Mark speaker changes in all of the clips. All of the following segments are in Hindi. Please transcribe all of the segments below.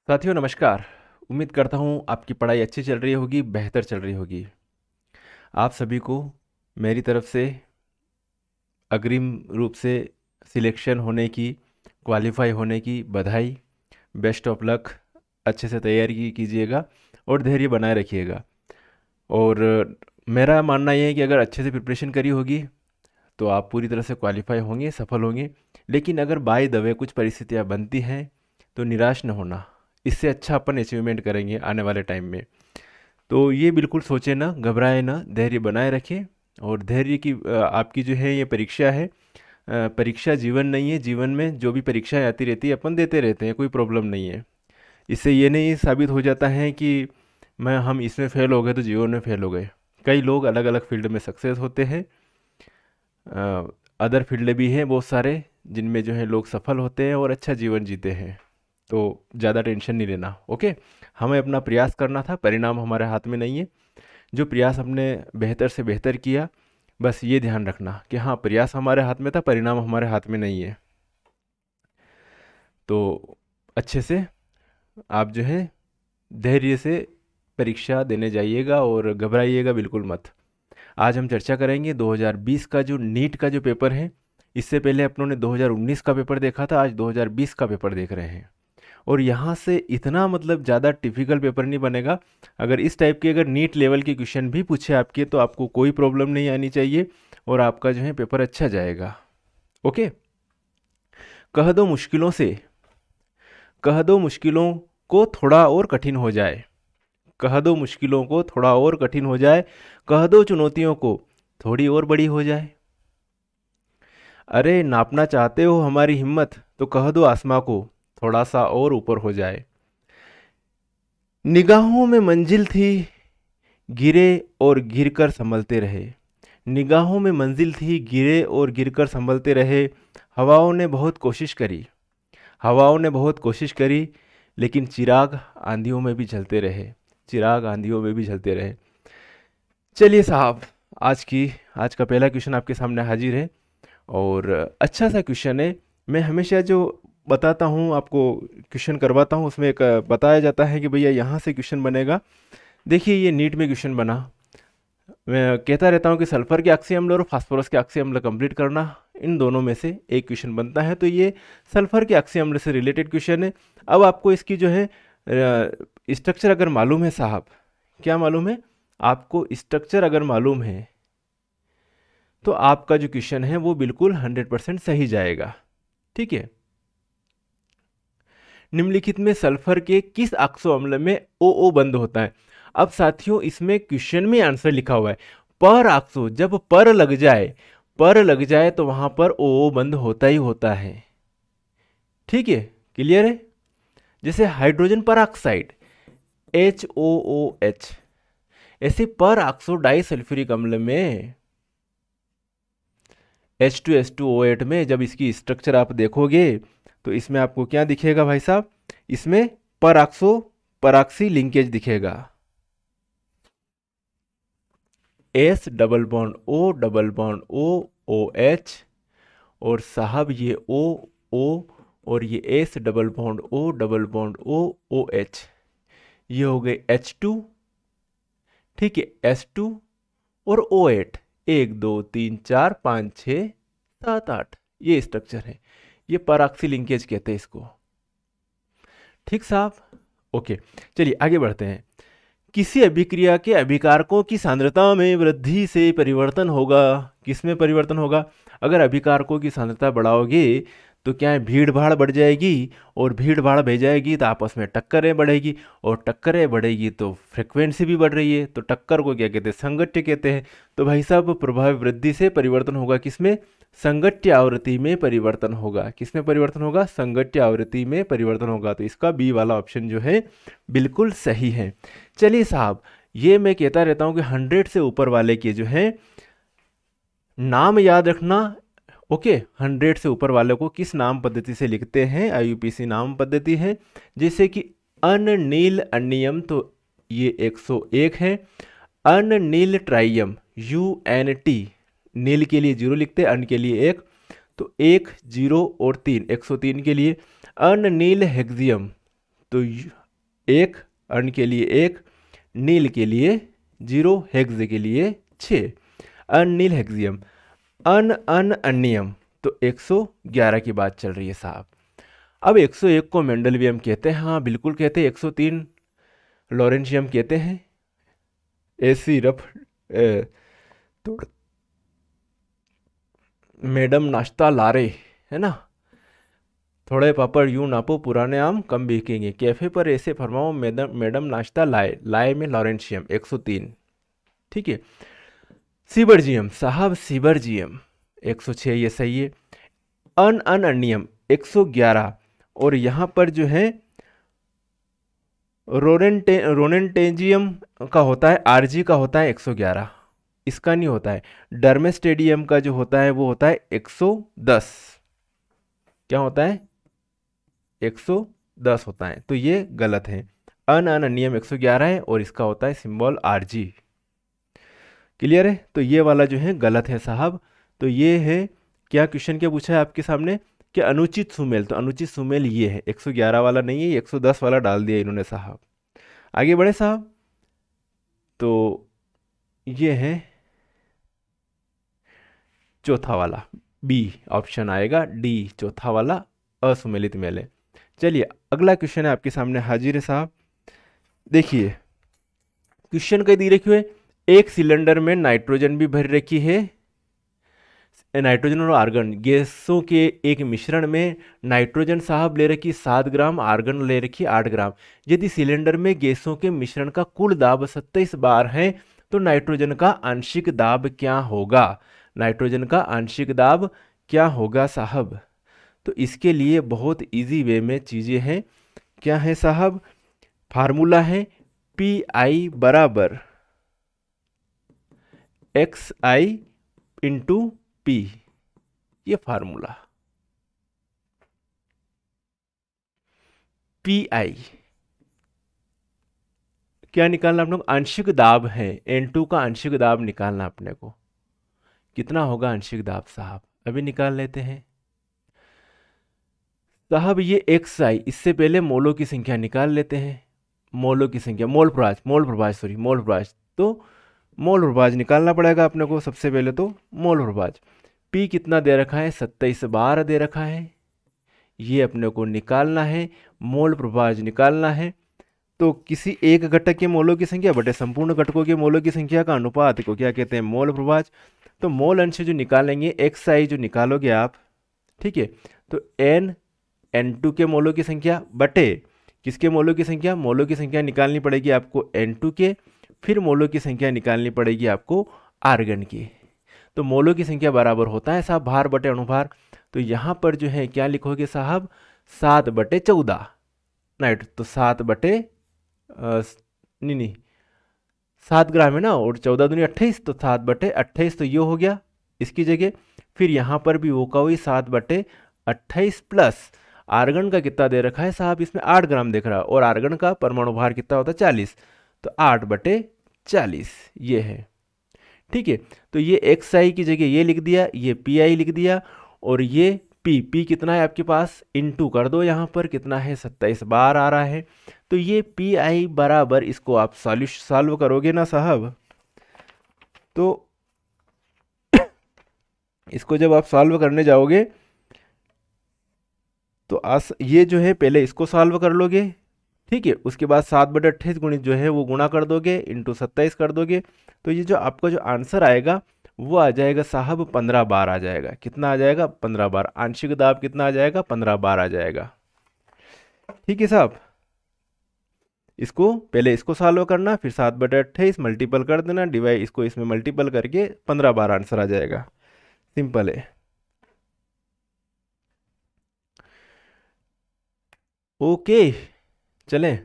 Speaker 1: साथियों नमस्कार। उम्मीद करता हूँ आपकी पढ़ाई अच्छी चल रही होगी, बेहतर चल रही होगी। आप सभी को मेरी तरफ से अग्रिम रूप से सिलेक्शन होने की, क्वालिफाई होने की बधाई। Best of luck. अच्छे से तैयारी कीजिएगा और धैर्य बनाए रखिएगा। और मेरा मानना यह है कि अगर अच्छे से प्रिपरेशन करी होगी तो आप पूरी तरह से क्वालिफाई होंगे, सफल होंगे। लेकिन अगर बाय द वे कुछ परिस्थितियाँ बनती हैं तो निराश न होना। इससे अच्छा अपन अचीवमेंट करेंगे आने वाले टाइम में। तो ये बिल्कुल सोचे ना, घबराए ना, धैर्य बनाए रखें। और धैर्य की आपकी जो है ये परीक्षा है। परीक्षा जीवन नहीं है। जीवन में जो भी परीक्षाएं आती रहती है अपन देते रहते हैं, कोई प्रॉब्लम नहीं है। इससे ये नहीं साबित हो जाता है कि हम इसमें फेल हो गए तो जीवन में फेल हो गए। कई लोग अलग अलग फील्ड में सक्सेस होते हैं। अदर फील्ड भी हैं बहुत सारे जिनमें जो है लोग सफल होते हैं और अच्छा जीवन जीते हैं। तो ज़्यादा टेंशन नहीं लेना। ओके। हमें अपना प्रयास करना था, परिणाम हमारे हाथ में नहीं है। जो प्रयास हमने बेहतर से बेहतर किया, बस ये ध्यान रखना कि हाँ, प्रयास हमारे हाथ में था, परिणाम हमारे हाथ में नहीं है। तो अच्छे से आप जो है धैर्य से परीक्षा देने जाइएगा और घबराइएगा बिल्कुल मत। आज हम चर्चा करेंगे 2020 का जो नीट का जो पेपर है। इससे पहले अपनों ने 2019 का पेपर देखा था, आज 2020 का पेपर देख रहे हैं। और यहाँ से इतना मतलब ज़्यादा टिपिकल पेपर नहीं बनेगा। अगर इस टाइप के अगर नीट लेवल के क्वेश्चन भी पूछे आपके तो आपको कोई प्रॉब्लम नहीं आनी चाहिए और आपका जो है पेपर अच्छा जाएगा। ओके। कह दो मुश्किलों से, कह दो मुश्किलों को थोड़ा और कठिन हो जाए, कह दो मुश्किलों को थोड़ा और कठिन हो जाए, कह दो चुनौतियों को थोड़ी और बड़ी हो जाए। अरे नापना चाहते हो हमारी हिम्मत तो कह दो आसमां को थोड़ा सा और ऊपर हो जाए। निगाहों में मंजिल थी, गिरे और गिरकर संभलते रहे। निगाहों में मंजिल थी, गिरे और गिरकर संभलते रहे। हवाओं ने बहुत कोशिश करी, हवाओं ने बहुत कोशिश करी, लेकिन चिराग आंधियों में भी जलते रहे, चिराग आंधियों में भी जलते रहे। चलिए साहब, आज का पहला क्वेश्चन आपके सामने हाजिर है और अच्छा सा क्वेश्चन है। मैं हमेशा जो बताता हूँ आपको, क्वेश्चन करवाता हूँ, उसमें एक बताया जाता है कि भैया यहाँ से क्वेश्चन बनेगा। देखिए ये नीट में क्वेश्चन बना। मैं कहता रहता हूँ कि सल्फर के अक्षय अम्ल और फास्फोरस के अक्षय अम्ल कंप्लीट करना, इन दोनों में से एक क्वेश्चन बनता है। तो ये सल्फर के अक्षय अम्ल से रिलेटेड क्वेश्चन है। अब आपको इसकी जो है स्ट्रक्चर अगर मालूम है साहब, क्या मालूम है आपको? स्ट्रक्चर अगर मालूम है तो आपका जो क्वेश्चन है वो बिल्कुल 100% सही जाएगा। ठीक है। निम्नलिखित में सल्फर के किस अक्षय अम्ल में ओ बंद होता है? अब साथियों इसमें क्वेश्चन में आंसर लिखा हुआ है पर ऑक्सो, जब पर लग जाए, पर लग जाए तो वहां पर ओ बंद होता ही होता है। ठीक है, क्लियर है? जैसे हाइड्रोजन पर ऑक्साइड HOOH, ऐसे पर ऑक्सो डाई सल्फ्यूरिक अम्ल में H2SO8 में जब इसकी स्ट्रक्चर आप देखोगे तो इसमें आपको क्या दिखेगा भाई साहब? इसमें पराक्सो पराक्सी लिंकेज दिखेगा। S double bond O double bond O OH, और साहब ये O और ये S double bond O double bond O OH, ये हो गए H2। ठीक है, S2 और O8, 1 2 3 4 5 6 7 8, ये स्ट्रक्चर है। ये पराक्सी लिंकेज कहते हैं इसको। ठीक साहब, ओके। चलिए आगे बढ़ते हैं। किसी अभिक्रिया के अभिकारकों की सांद्रता में वृद्धि से परिवर्तन होगा। किसमें परिवर्तन होगा? अगर अभिकारकों की सांद्रता बढ़ाओगे तो क्या है, भीड़ भाड़ बढ़ जाएगी, और भीड़ भाड़ बढ़ जाएगी तो आपस में टक्करें बढ़ेगी, और टक्करें बढ़ेगी तो फ्रिक्वेंसी भी बढ़ रही है, तो टक्कर को क्या कहते हैं? संगट्य कहते हैं। तो भाई साहब प्रभावी वृद्धि से परिवर्तन होगा किसमें? संगट्य आवृत्ति में परिवर्तन होगा। किसमें परिवर्तन होगा? संगट्य आवृत्ति में परिवर्तन होगा। तो इसका बी वाला ऑप्शन जो है बिल्कुल सही है। चलिए साहब, ये मैं कहता रहता हूँ कि 100 से ऊपर वाले के जो है नाम याद रखना। ओके, 100 से ऊपर वाले को किस नाम पद्धति से लिखते हैं? IUPAC नाम पद्धति है। जैसे कि अननील अन्नियम, तो ये 101 है। अननील ट्राइयम UNT, नील के लिए 0 लिखते हैं, अन के लिए 1, तो 1 0 और 3, 103 के लिए। अननील हेक्सियम तो एक, अन के लिए 1, नील के लिए 0, हेक्स के लिए 6। अनील हेक्सियम, अन्नियम, तो 111 की बात चल रही है साहब। अब 101 को मेंडलवियम कहते हैं, हाँ बिल्कुल कहते हैं। 103 लॉरेंशियम कहते हैं। ऐसी रफ तो मैडम नाश्ता लारे, है ना, थोड़े पापड़ यूं नापो पुराने आम कम बिकेंगे, कैफे पर ऐसे फरमाओ मैडम नाश्ता लाए, लाए में लॉरेंशियम 103। ठीक है। सीबर्जियम साहब, सीबर्जियम 106, ये सही है। अनियम 111, और यहाँ पर जो है रोनेंटेजियम का होता है, आरजी का होता है 111, इसका नहीं होता है। डर्मेस्टेडियम का जो होता है वो होता है 110। क्या होता है? 110 होता है, तो ये गलत है। अनियम 111 है और इसका होता है सिंबल आरजी। क्लियर है? तो ये वाला जो है गलत है साहब। तो ये है, क्या क्वेश्चन क्या पूछा है आपके सामने कि अनुचित सुमेल, तो अनुचित सुमेल ये है, 111 वाला नहीं है, ये 110 वाला डाल दिया इन्होंने साहब। आगे बढ़े साहब, तो ये है चौथा वाला, बी ऑप्शन आएगा, डी चौथा वाला असुमेलित मेल है। चलिए अगला क्वेश्चन है आपके सामने हाजिर है साहब। देखिए क्वेश्चन कह दी रखी है, एक सिलेंडर में नाइट्रोजन भी भर रखी है, नाइट्रोजन और आर्गन गैसों के एक मिश्रण में नाइट्रोजन साहब ले रखी 7 ग्राम, आर्गन ले रखी 8 ग्राम। यदि सिलेंडर में गैसों के मिश्रण का कुल दाब 27 बार है तो नाइट्रोजन का आंशिक दाब क्या होगा? नाइट्रोजन का आंशिक दाब क्या होगा साहब? तो इसके लिए बहुत इजी वे में चीज़ें हैं। क्या है साहब? फार्मूला है PI बराबर XI इंटू P, ये फार्मूला PI क्या निकालना अपने को? आंशिक दाब है, N2 का आंशिक दाब निकालना अपने को। कितना होगा आंशिक दाब साहब? अभी निकाल लेते हैं साहब। ये XI, इससे पहले मोलों की संख्या निकाल लेते हैं। मोलों की संख्या, मोल प्रभाज, तो मोल प्रभाज निकालना पड़ेगा अपने को सबसे पहले। तो मोल प्रभाज P कितना दे रखा है? 27 बार दे रखा है, ये अपने को निकालना है। मोल प्रभाज निकालना है तो किसी एक घटक के मोलों की संख्या बटे संपूर्ण घटकों के मोलों की संख्या का अनुपात को क्या कहते हैं? मोल प्रभाज। तो मोल अंश जो निकालेंगे, XI जो निकालोगे आप, ठीक है, तो N2 के मोलों की संख्या बटे किसके मोलों की संख्या? मोलों की संख्या निकालनी पड़ेगी आपको N2 के, फिर मोलों की संख्या निकालनी पड़ेगी आपको आर्गन की। तो मोलों की संख्या बराबर होता है साहब भार बटे अणुभार। तो यहाँ पर जो है क्या लिखोगे साहब? 7/14 नाइट, तो 7 नहीं 7 ग्राम है ना, और 14 दूनी 28, तो 7/28, तो ये हो गया इसकी जगह। फिर यहाँ पर भी वो का वही 7/28 प्लस आर्गन का कितना दे रखा है साहब? इसमें 8 ग्राम देख रहा है, और आर्गन का परमाणु भार कितना होता है? 40, तो 8/40 ये है। ठीक है, तो ये XI की जगह ये लिख दिया, ये PI लिख दिया, और ये P कितना है आपके पास? इनटू कर दो, यहाँ पर कितना है? 27 बार आ रहा है। तो ये PI बराबर, इसको आप सॉल्व करोगे ना साहब, तो इसको जब आप सॉल्व करने जाओगे तो ये जो है पहले इसको सॉल्व कर लोगे, ठीक है, उसके बाद 7/28 गुणित जो है वो गुणा कर दोगे, इंटू 27 कर दोगे, तो ये जो आपका जो आंसर आएगा वो आ जाएगा साहब 15 बार आ जाएगा। कितना आ जाएगा? 15 बार। आंशिक दाब कितना आ जाएगा? 15 बार आ जाएगा। ठीक है साहब, इसको पहले इसको सॉल्व करना, फिर 7/28 मल्टीपल कर देना, डिवाइड इसको इसमें मल्टीपल करके 15 बार आंसर आ जाएगा। सिंपल है। ओके चलें।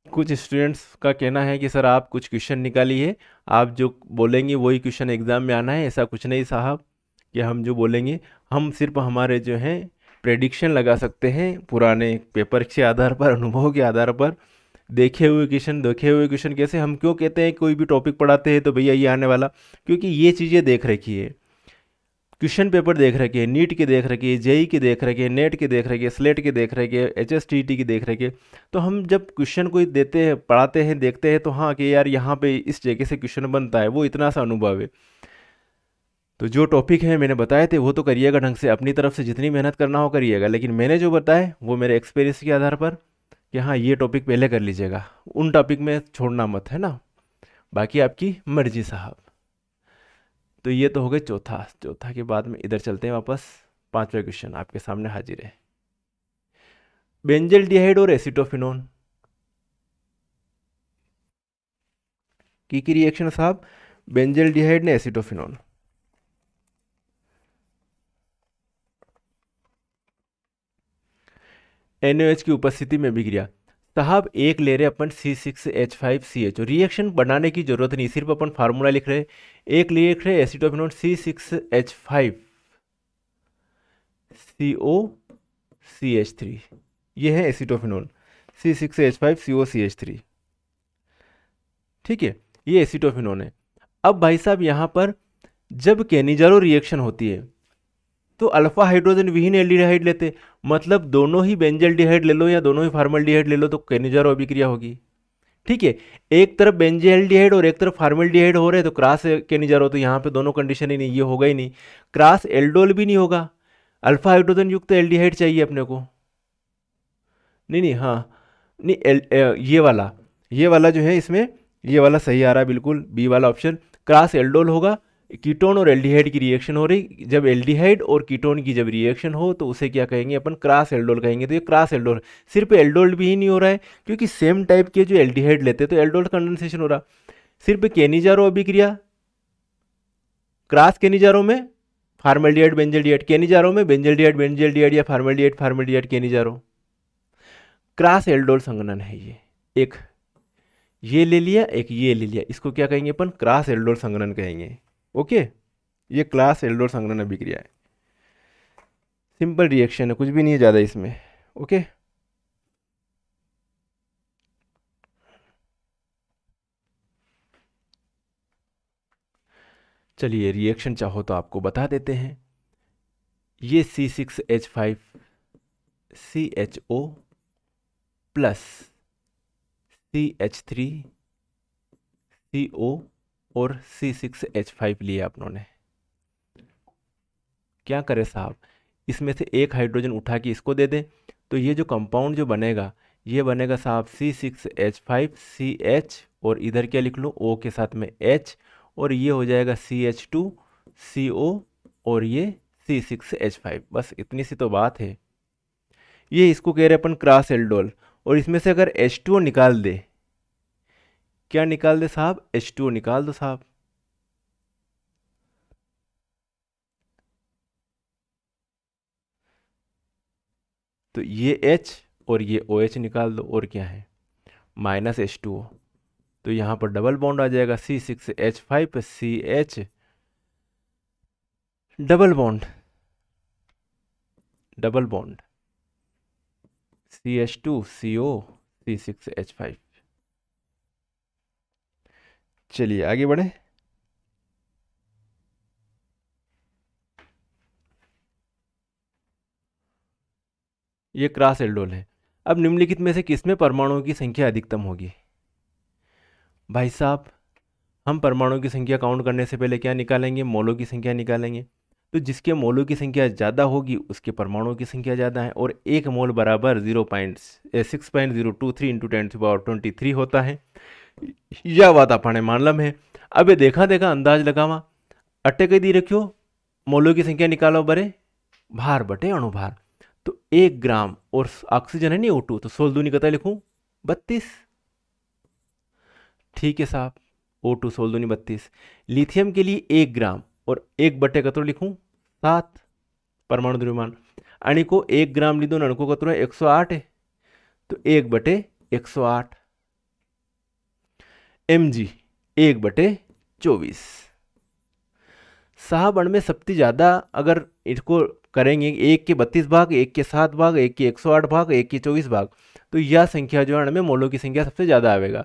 Speaker 1: कुछ स्टूडेंट्स का कहना है कि सर आप कुछ क्वेश्चन निकालिए, आप जो बोलेंगे वही क्वेश्चन एग्ज़ाम में आना है। ऐसा कुछ नहीं साहब कि हम जो बोलेंगे, हम सिर्फ हमारे जो हैं प्रेडिक्शन लगा सकते हैं पुराने पेपर के आधार पर, अनुभव के आधार पर। देखे हुए क्वेश्चन कैसे, हम क्यों कहते हैं कोई भी टॉपिक पढ़ाते हैं तो भैया ये आने वाला, क्योंकि ये चीज़ें देख रखी है। क्वेश्चन पेपर देख रखे, नीट के देख रखे, जेई के देख रखे, नेट के देख रखे, स्लेट के देख रखे, HSTT की देख रखे, तो हम जब क्वेश्चन कोई देते हैं, पढ़ाते हैं, देखते हैं, तो हाँ कि यार यहाँ पे इस जगह से क्वेश्चन बनता है, वो इतना सा अनुभव है। तो जो टॉपिक है मैंने बताए थे वो तो करिएगा ढंग से, अपनी तरफ से जितनी मेहनत करना हो करिएगा, लेकिन मैंने जो बताए वो मेरे एक्सपीरियंस के आधार पर कि हाँ ये टॉपिक पहले कर लीजिएगा, उन टॉपिक में छोड़ना मत, है ना। बाकी आपकी मर्जी साहब। तो ये तो हो गए चौथा के बाद में इधर चलते हैं वापस, 5वां क्वेश्चन आपके सामने हाजिर है। बेंजल्डिहाइड और एसिटोफिनोन की रिएक्शन साहब, बेंजल्डिहाइड ने एसिटोफिनोन। NaOH की उपस्थिति में अभिक्रिया साहब, एक ले रहे अपन C6H5CH, रिएक्शन बनाने की जरूरत नहीं, सिर्फ अपन फार्मूला लिख रहे हैं। एक लिख रहे एसिटोफिनोन C6H5COCH3, ये है एसिटोफिनोन C6H5COCH3, ठीक है, ये एसिटोफिनोन है। अब भाई साहब यहाँ पर जब केनिजारो रिएक्शन होती है तो अल्फा हाइड्रोजन विहीन एल्डिहाइड लेते, मतलब दोनों ही बेंजल्डिहाइड ले लो या दोनों ही फार्मल्डिहाइड ले लो तो केनिजारो अभिक्रिया होगी, ठीक है। एक तरफ बेंजल्डिहाइड और एक तरफ फार्मल्डिहाइड हो रहे हैं तो क्रॉस केनिजारो, तो यहाँ पे दोनों कंडीशन ही नहीं, ये होगा ही नहीं। क्रॉस एल्डोल भी नहीं होगा, अल्फा हाइड्रोजन युक्त एल्डिहाइड चाहिए अपने को, नहीं हाँ नहीं, ये वाला जो है इसमें, ये वाला सही आ रहा है बिल्कुल, बी वाला ऑप्शन। क्रॉस एल्डोल होगा, कीटोन और एल्डिहाइड की रिएक्शन हो रही, जब एल्डिहाइड और कीटोन की जब रिएक्शन हो तो उसे क्या कहेंगे अपन, क्रॉस एल्डोल कहेंगे। तो ये क्रॉस एल्डोल, सिर्फ एल्डोल भी ही नहीं हो रहा है क्योंकि सेम टाइप के जो एल्डिहाइड लेते हैं तो एल्डोल कंडेंसेशन हो रहा, सिर्फ केनिजारो अभिक्रिया, क्रॉस केनिजारो में फार्मल्डिहाइड बेंजल्डिहाइड, केनिजारो में बेंजल्डिहाइड बेंजल्डिहाइड या formaldehyde formaldehyde Cannizzaro, cross aldol संघनन है ये। एक ये ले लिया, एक ये ले लिया, इसको क्या कहेंगे अपन, क्रॉस एल्डोल संघनन कहेंगे। ओके, ये क्लास एल्डोल संघनन अभिक्रिया है, सिंपल रिएक्शन है, कुछ भी नहीं है ज़्यादा इसमें। ओके, चलिए रिएक्शन चाहो तो आपको बता देते हैं। ये C6H5CHO प्लस CH3CO और C6H5 लिया आप लोगों ने। क्या करें साहब, इसमें से एक हाइड्रोजन उठा के इसको दे दें तो ये जो कंपाउंड जो बनेगा ये बनेगा साहब C6H5CH, और इधर क्या लिख लो O के साथ में H, और ये हो जाएगा CH2CO और ये C6H5। बस इतनी सी तो बात है। ये इसको कह रहे अपन क्रॉस एल्डोल, और इसमें से अगर H2O निकाल दे, क्या निकाल दे साहब, H2O निकाल दो साहब, तो ये H और ये OH निकाल दो, और क्या है माइनस H2O, तो यहाँ पर डबल बॉन्ड आ जाएगा C6H5 CH, double bond CH2CO C6H5। चलिए आगे बढ़े। ये क्रॉस एल्डोल है। अब निम्नलिखित में से किसमें परमाणुओं की संख्या अधिकतम होगी? भाई साहब, हम परमाणुओं की संख्या काउंट करने से पहले क्या निकालेंगे, मोलों की संख्या निकालेंगे। तो जिसके मोलों की संख्या ज़्यादा होगी उसके परमाणुओं की संख्या ज़्यादा है, और एक मोल बराबर 0.6.023 × 10⁻23 होता है। यह बात अपने मालूम है। अब ये देखा अंदाज लगावा, अट्टे कई दी रखियो, मोलों की संख्या निकालो बरे भार बटे अणुभार। तो 1 ग्राम और ऑक्सीजन है नहीं O2, तो 16 दूनी कता लिखूं 32। ठीक है साहब, O2 16 दूनी 32। लिथियम के लिए 1 ग्राम और 1 बटे कतरो लिखूं 7 परमाणु द्रव्यमान। अणु को 1 ग्राम लीधो, अणु को कतरो 108 है, तो 1 बटे 108 mg 1 बटे 24। साहब अण में सबसे ज़्यादा अगर इसको करेंगे 1 के 32 भाग, 1 के 7 भाग, 1 के 108 भाग, 1 के 24 भाग, तो यह संख्या जो है अण में मोलों की संख्या सबसे ज़्यादा आएगा।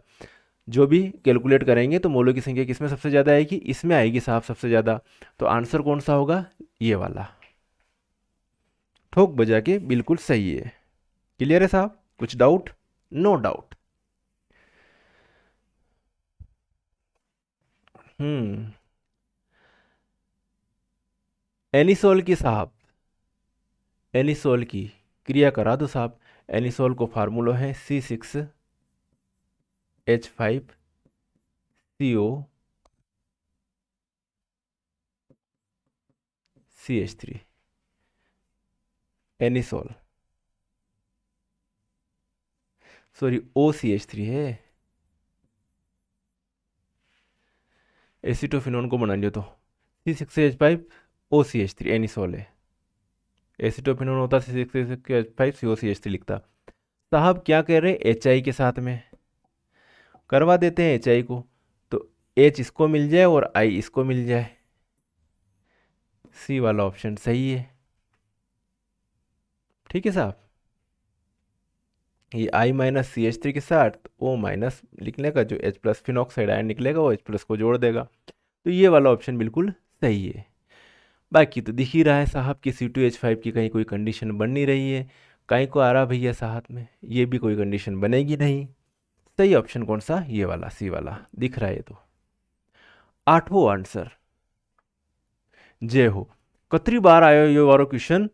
Speaker 1: जो भी कैलकुलेट करेंगे तो मोलों की संख्या किसमें सबसे ज़्यादा आएगी, इसमें आएगी साहब सबसे ज़्यादा। तो आंसर कौन सा होगा, ये वाला। ठोक बजा के बिल्कुल सही है। क्लियर है साहब, कुछ डाउट? No doubt. एनिसोल की साहब, एनिसोल की क्रिया करा दो साहब। एनिसोल को फार्मूला है C6H5CO CH3। Anisole, sorry OCH3 है। एसीटोफिनोन को बना लियो तो C6H5OCH3 एनिसोल है। एसीटोफिनोन होता C6H5COCH3 लिखता। साहब क्या कह रहे हैं, HI के साथ में करवा देते हैं HI को, तो H इसको मिल जाए और I इसको मिल जाए। C वाला ऑप्शन सही है। ठीक है साहब, ये I-CH3 के साथ O माइनस लिखने का, जो H+ फिनॉक्साइड आयन निकलेगा वो H+ को जोड़ देगा। तो ये वाला ऑप्शन बिल्कुल सही है। बाकी तो दिख ही रहा है साहब कि C2H5 की कहीं कोई कंडीशन बन नहीं रही है, कहीं को आ रहा भैया साथ में, ये भी कोई कंडीशन बनेगी नहीं। सही ऑप्शन कौन सा, ये वाला C वाला दिख रहा है। तो 8वां आंसर जय हो। कतरी बार आयो ये वारो क्वेश्चन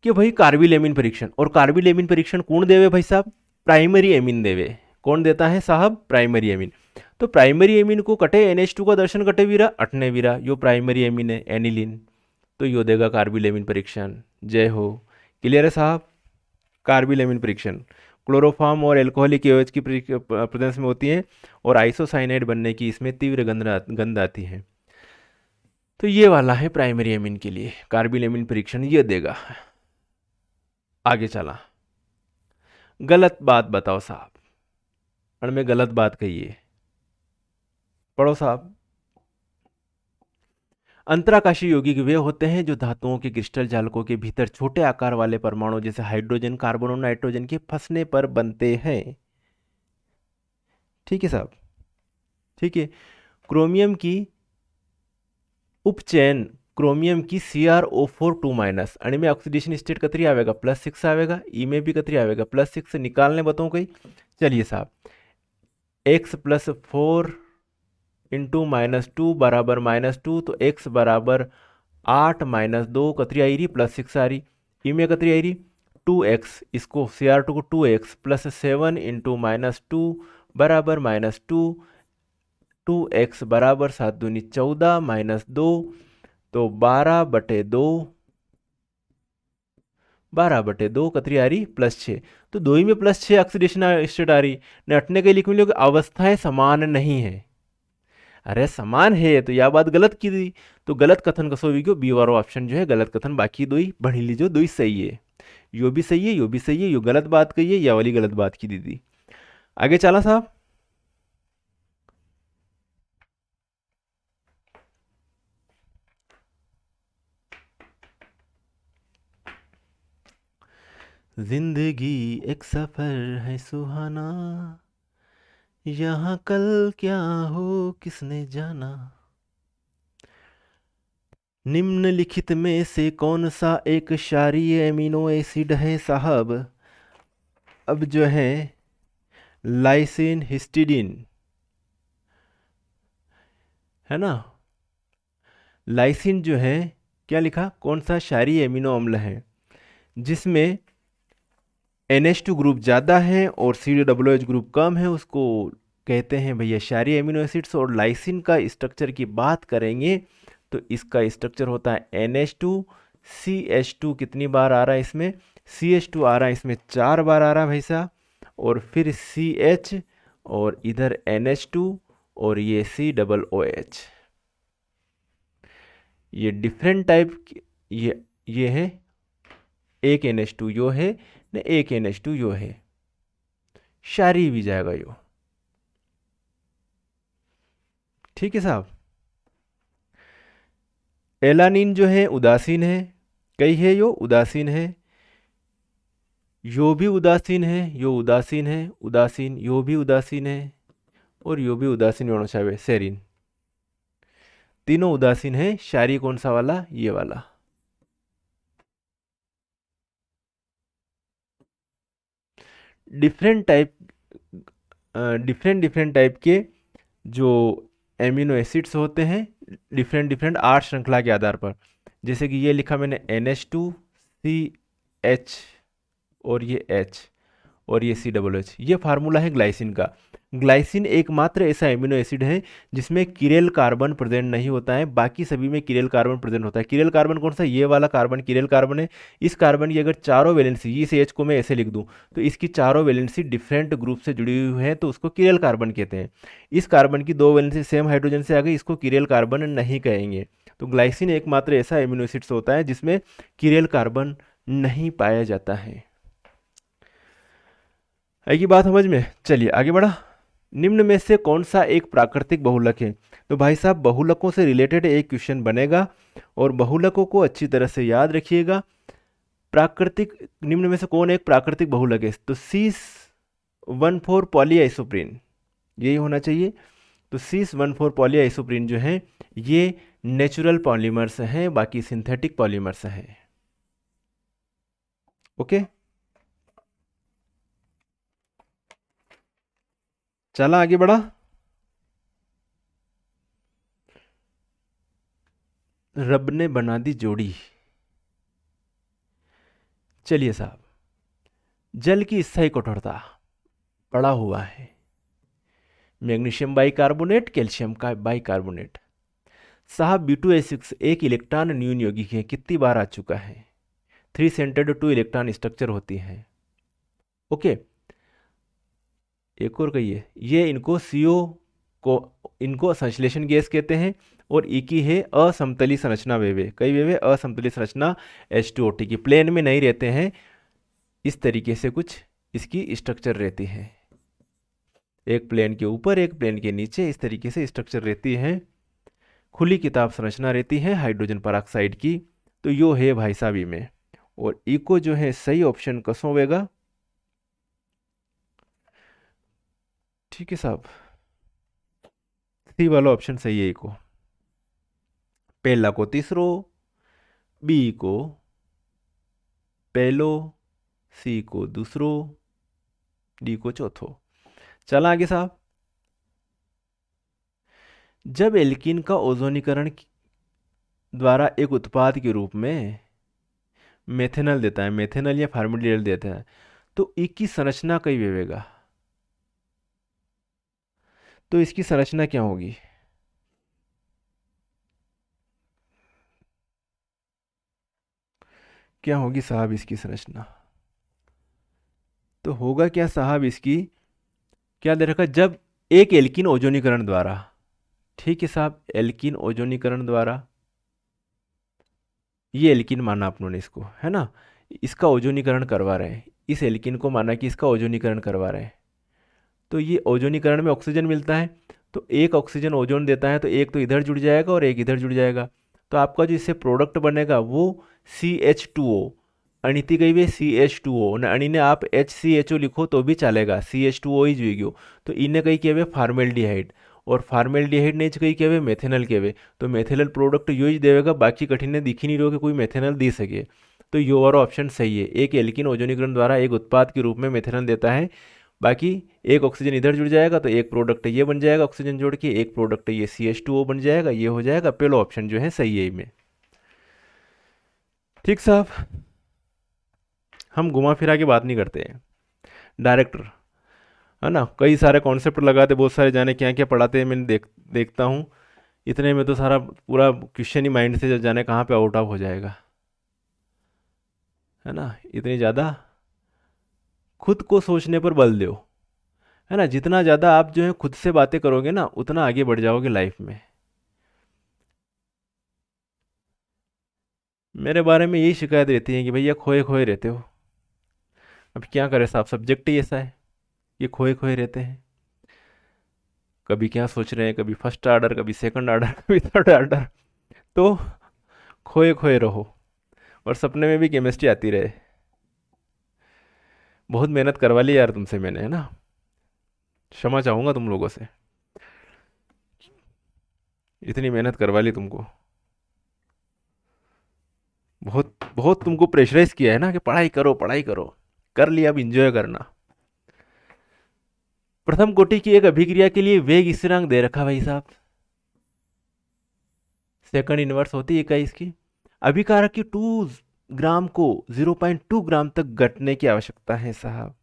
Speaker 1: कि भाई कार्बिल एमीन परीक्षण, और कार्बिल एमीन परीक्षण कौन देवे भाई साहब, प्राइमरी एमीन देवे। कौन देता है साहब, प्राइमरी एमीन। तो प्राइमरी एमीन को कटे NH2 का दर्शन कटे वीरा अटने वीरा, यो प्राइमरी एमीन है एनिलीन, तो यो देगा कार्बिल एमीन परीक्षण। जय हो। क्लियर है साहब, कार्बिल एमीन परीक्षण क्लोरोफॉर्म और एल्कोहलिक एओएच की प्रेजेंस में होती है, और आइसोसाइनाइड बनने की इसमें तीव्र गंध आती है। तो ये वाला है प्राइमरी एमीन के लिए कार्बिल एमीन परीक्षण, ये देगा। आगे चला, गलत बात बताओ साहब, और में गलत बात कहिए, पढ़ो साहब। अंतराकाशीय यौगिक वे होते हैं जो धातुओं के क्रिस्टल जालकों के भीतर छोटे आकार वाले परमाणु जैसे हाइड्रोजन, कार्बन और नाइट्रोजन के फंसने पर बनते हैं। ठीक है साहब, ठीक है। क्रोमियम की उपचयन, क्रोमियम की CrO4 2- आणि में ऑक्सीडेशन स्टेट कतरी आवेगा, +6 आवेगा। ई में भी कतरी आवेगा, +6 निकालने बताऊं कहीं। चलिए साहब, x + 4 इंटू -2 बराबर -2, तो x बराबर 8 - 2 कतरी आई रही, +6 आ रही। ई में कतरी आई रही 2x, इसको Cr2 को 2x + 7 इंटू -2 बराबर -2, 2x बराबर 7 दूनी 14 -2, तो 12/2, 12/2 कतरी आ रही, +6। तो दो ही में +6 ऑक्सीडेशन स्टेट आ रही, ने अटने के लिख मिलो कि अवस्थाएं समान नहीं है। अरे समान है तो यह बात गलत की दी, तो गलत कथन कसो भी बी वारो ऑप्शन जो है गलत कथन, बाकी दो ही बढ़ी लीजिए, दो ही सही है। यो भी सही है, यो भी सही है, यो गलत बात कही है, या वाली गलत बात की दीदी। आगे चला साहब, जिंदगी एक सफर है सुहाना, यहाँ कल क्या हो किसने जाना। निम्नलिखित में से कौन सा एक क्षारीय एमिनो एसिड है साहब। अब जो है लाइसिन, हिस्टिडीन है ना, लाइसिन जो है क्या लिखा, कौन सा क्षारीय एमिनो अम्ल है जिसमें NH2 ग्रुप ज़्यादा है और COOH ग्रुप कम है, उसको कहते हैं भैया क्षारीय एमिनो एसिड्स। और लाइसिन का स्ट्रक्चर की बात करेंगे तो इसका स्ट्रक्चर होता है NH2 CH2, कितनी बार आ रहा है इसमें, CH2 आ रहा है इसमें 4 बार आ रहा है भाई साहब, और फिर CH और इधर NH2 और ये COOH। ये डिफरेंट टाइप, ये है, एक NH2 यो है न, एक NH2 यो है, क्षारीय भी जाएगा यो। ठीक है साहब, एलानिन जो है उदासीन है, कई है यो उदासीन है, यो भी उदासीन है, यो उदासीन है, उदासीन यो भी उदासीन है, और यो भी उदासीन होना चाहिए, सेरीन। तीनों उदासीन है। क्षारीय कौन सा वाला? ये वाला। Different type different different type के जो एमिनो एसिड्स होते हैं, डिफरेंट डिफरेंट आर श्रृंखला के आधार पर। जैसे कि ये लिखा मैंने NH2CH और ये H और ये COOH, ये फार्मूला है ग्लाइसिन का। ग्लाइसिन एकमात्र ऐसा एमिनो एसिड है जिसमें किरेल कार्बन प्रेजेंट नहीं होता है, बाकी सभी में किरेल कार्बन प्रेजेंट होता है। किरेल कार्बन कौन सा? ये वाला कार्बन किरेल कार्बन है। इस कार्बन की अगर चारों वैलेंसी, इस H को मैं ऐसे लिख दूं तो इसकी चारों वैलेंसी डिफरेंट ग्रुप से जुड़ी हुई है, तो उसको किरेल कार्बन कहते हैं। इस कार्बन की दो वैलेंसी सेम हाइड्रोजन से आ गई, इसको किरेल कार्बन नहीं कहेंगे। तो ग्लाइसिन एकमात्र ऐसा एमिनो एसिड्स होता है जिसमें किरेल कार्बन नहीं पाया जाता है। आएगी बात समझ में? चलिए आगे बढ़ा। निम्न में से कौन सा एक प्राकृतिक बहुलक है? तो भाई साहब बहुलकों से रिलेटेड एक क्वेश्चन बनेगा और बहुलकों को अच्छी तरह से याद रखिएगा। प्राकृतिक, निम्न में से कौन एक प्राकृतिक बहुलक है? तो cis14 पॉलीआइसोप्रीन, यही होना चाहिए। तो cis14 पॉलीआइसोप्रीन जो है ये नेचुरल पॉलीमर्स हैं, बाकी सिंथेटिक पॉलीमर्स हैं। ओके, चला आगे बढ़ा। रब ने बना दी जोड़ी। चलिए साहब, जल की स्थायी कठोरता पड़ा हुआ है, मैग्नीशियम बाइकार्बोनेट, कैल्शियम का बाइकार्बोनेट। साहब B2H6 एक इलेक्ट्रॉन न्यून यौगिक है, कितनी बार आ चुका है? 3 सेंटर्ड 2 इलेक्ट्रॉन स्ट्रक्चर होती है। ओके, एक और कहिए, ये इनको CO को, इनको संश्लेषण गैस कहते हैं। और ई की है असमतली संरचना वेवे, कई वेवे असमतली संरचना H2O की, प्लेन में नहीं रहते हैं, इस तरीके से कुछ इसकी स्ट्रक्चर रहती है, एक प्लेन के ऊपर एक प्लेन के नीचे, इस तरीके से स्ट्रक्चर रहती है। खुली किताब संरचना रहती है हाइड्रोजन परऑक्साइड की। तो यो है भाई साहब ई में, और ई को जो है सही ऑप्शन कसो होगा। ठीक है साहब, सी वाला ऑप्शन सही है। ई को पहला को तीसरो, बी को पहलो, सी को दूसरो, डी को चौथो। चला आगे साहब। जब एल्कीन का ओजोनीकरण द्वारा एक उत्पाद के रूप में मेथेनॉल देता है, मेथेनॉल या फार्मिडिल देता है, तो ई की संरचना कई वेवेगा, तो इसकी संरचना क्या होगी? क्या होगी साहब इसकी संरचना? तो होगा क्या साहब इसकी, क्या दे रखा? जब एक एल्कीन ओजोनीकरण द्वारा, ठीक है साहब, एल्कीन ओजोनीकरण द्वारा, ये एल्कीन माना आप लोगों ने इसको, है ना, इसका ओजोनीकरण करवा रहे हैं, इस एल्कीन को माना कि इसका ओजोनीकरण करवा रहे हैं। तो ये ओजोनीकरण में ऑक्सीजन मिलता है, तो एक ऑक्सीजन ओजोन देता है, तो एक तो इधर जुड़ जाएगा और एक इधर जुड़ जाएगा। तो आपका जो इससे प्रोडक्ट बनेगा वो CH2O, अणिति गई हुई CH2O न, अणी ने आप HCHO लिखो तो भी चलेगा, CH2O ही जुएगी। तो इन्हें कही क्या हुए फार्मेल्डिहाइड, और फार्मेल्डिहाइड ने कही क्या हुए मेथेनल के हुए, तो मेथेनल प्रोडक्ट यो ही देगा, बाकी कठिन दिख ही नहीं रहो कि कोई मेथेनल दे सके। तो यो वाला ऑप्शन सही है, एक एल्कीन ओजोनीकरण द्वारा एक उत्पाद के रूप में मेथेनल देता है, बाकी एक ऑक्सीजन इधर जुड़ जाएगा तो एक प्रोडक्ट ये बन जाएगा, ऑक्सीजन जोड़ के एक प्रोडक्ट ये CH2O बन जाएगा, ये हो जाएगा। पहला ऑप्शन जो है सही है में। ठीक साहब, हम घुमा फिरा के बात नहीं करते हैं, डायरेक्टर, है ना, कई सारे कॉन्सेप्ट लगाते, बहुत सारे जाने क्या क्या पढ़ाते हैं, मैंने देखता हूँ, इतने में तो सारा पूरा क्वेश्चन ही माइंड से जाने कहाँ पे आउट ऑफ हो जाएगा, है ना। इतनी ज़्यादा खुद को सोचने पर बल दो, है ना, जितना ज़्यादा आप जो है खुद से बातें करोगे ना उतना आगे बढ़ जाओगे लाइफ में। मेरे बारे में यही शिकायत रहती है कि भैया खोए खोए रहते हो। अब क्या करें साहब, सब्जेक्ट ही ऐसा है, ये खोए खोए रहते हैं, कभी क्या सोच रहे हैं, कभी फर्स्ट ऑर्डर, कभी सेकंड ऑर्डर, कभी थर्ड ऑर्डर, तो खोए खोए रहो और सपने में भी केमिस्ट्री आती रहे। बहुत मेहनत करवा ली यार तुमसे मैंने, है ना, क्षमा चाहूँगा तुम लोगों से। इतनी मेहनत करवा ली तुमको, बहुत बहुत तुमको प्रेशराइज किया है ना कि पढ़ाई करो पढ़ाई करो, कर लिया, अब इंजॉय करना। प्रथम कोटि की एक अभिक्रिया के लिए वेग स्थिरांक दे रखा भाई साहब, सेकंड इनवर्स होती है इकाई इसकी। अभिकारक की 2 ग्राम को 0.2 ग्राम तक घटने की आवश्यकता है साहब।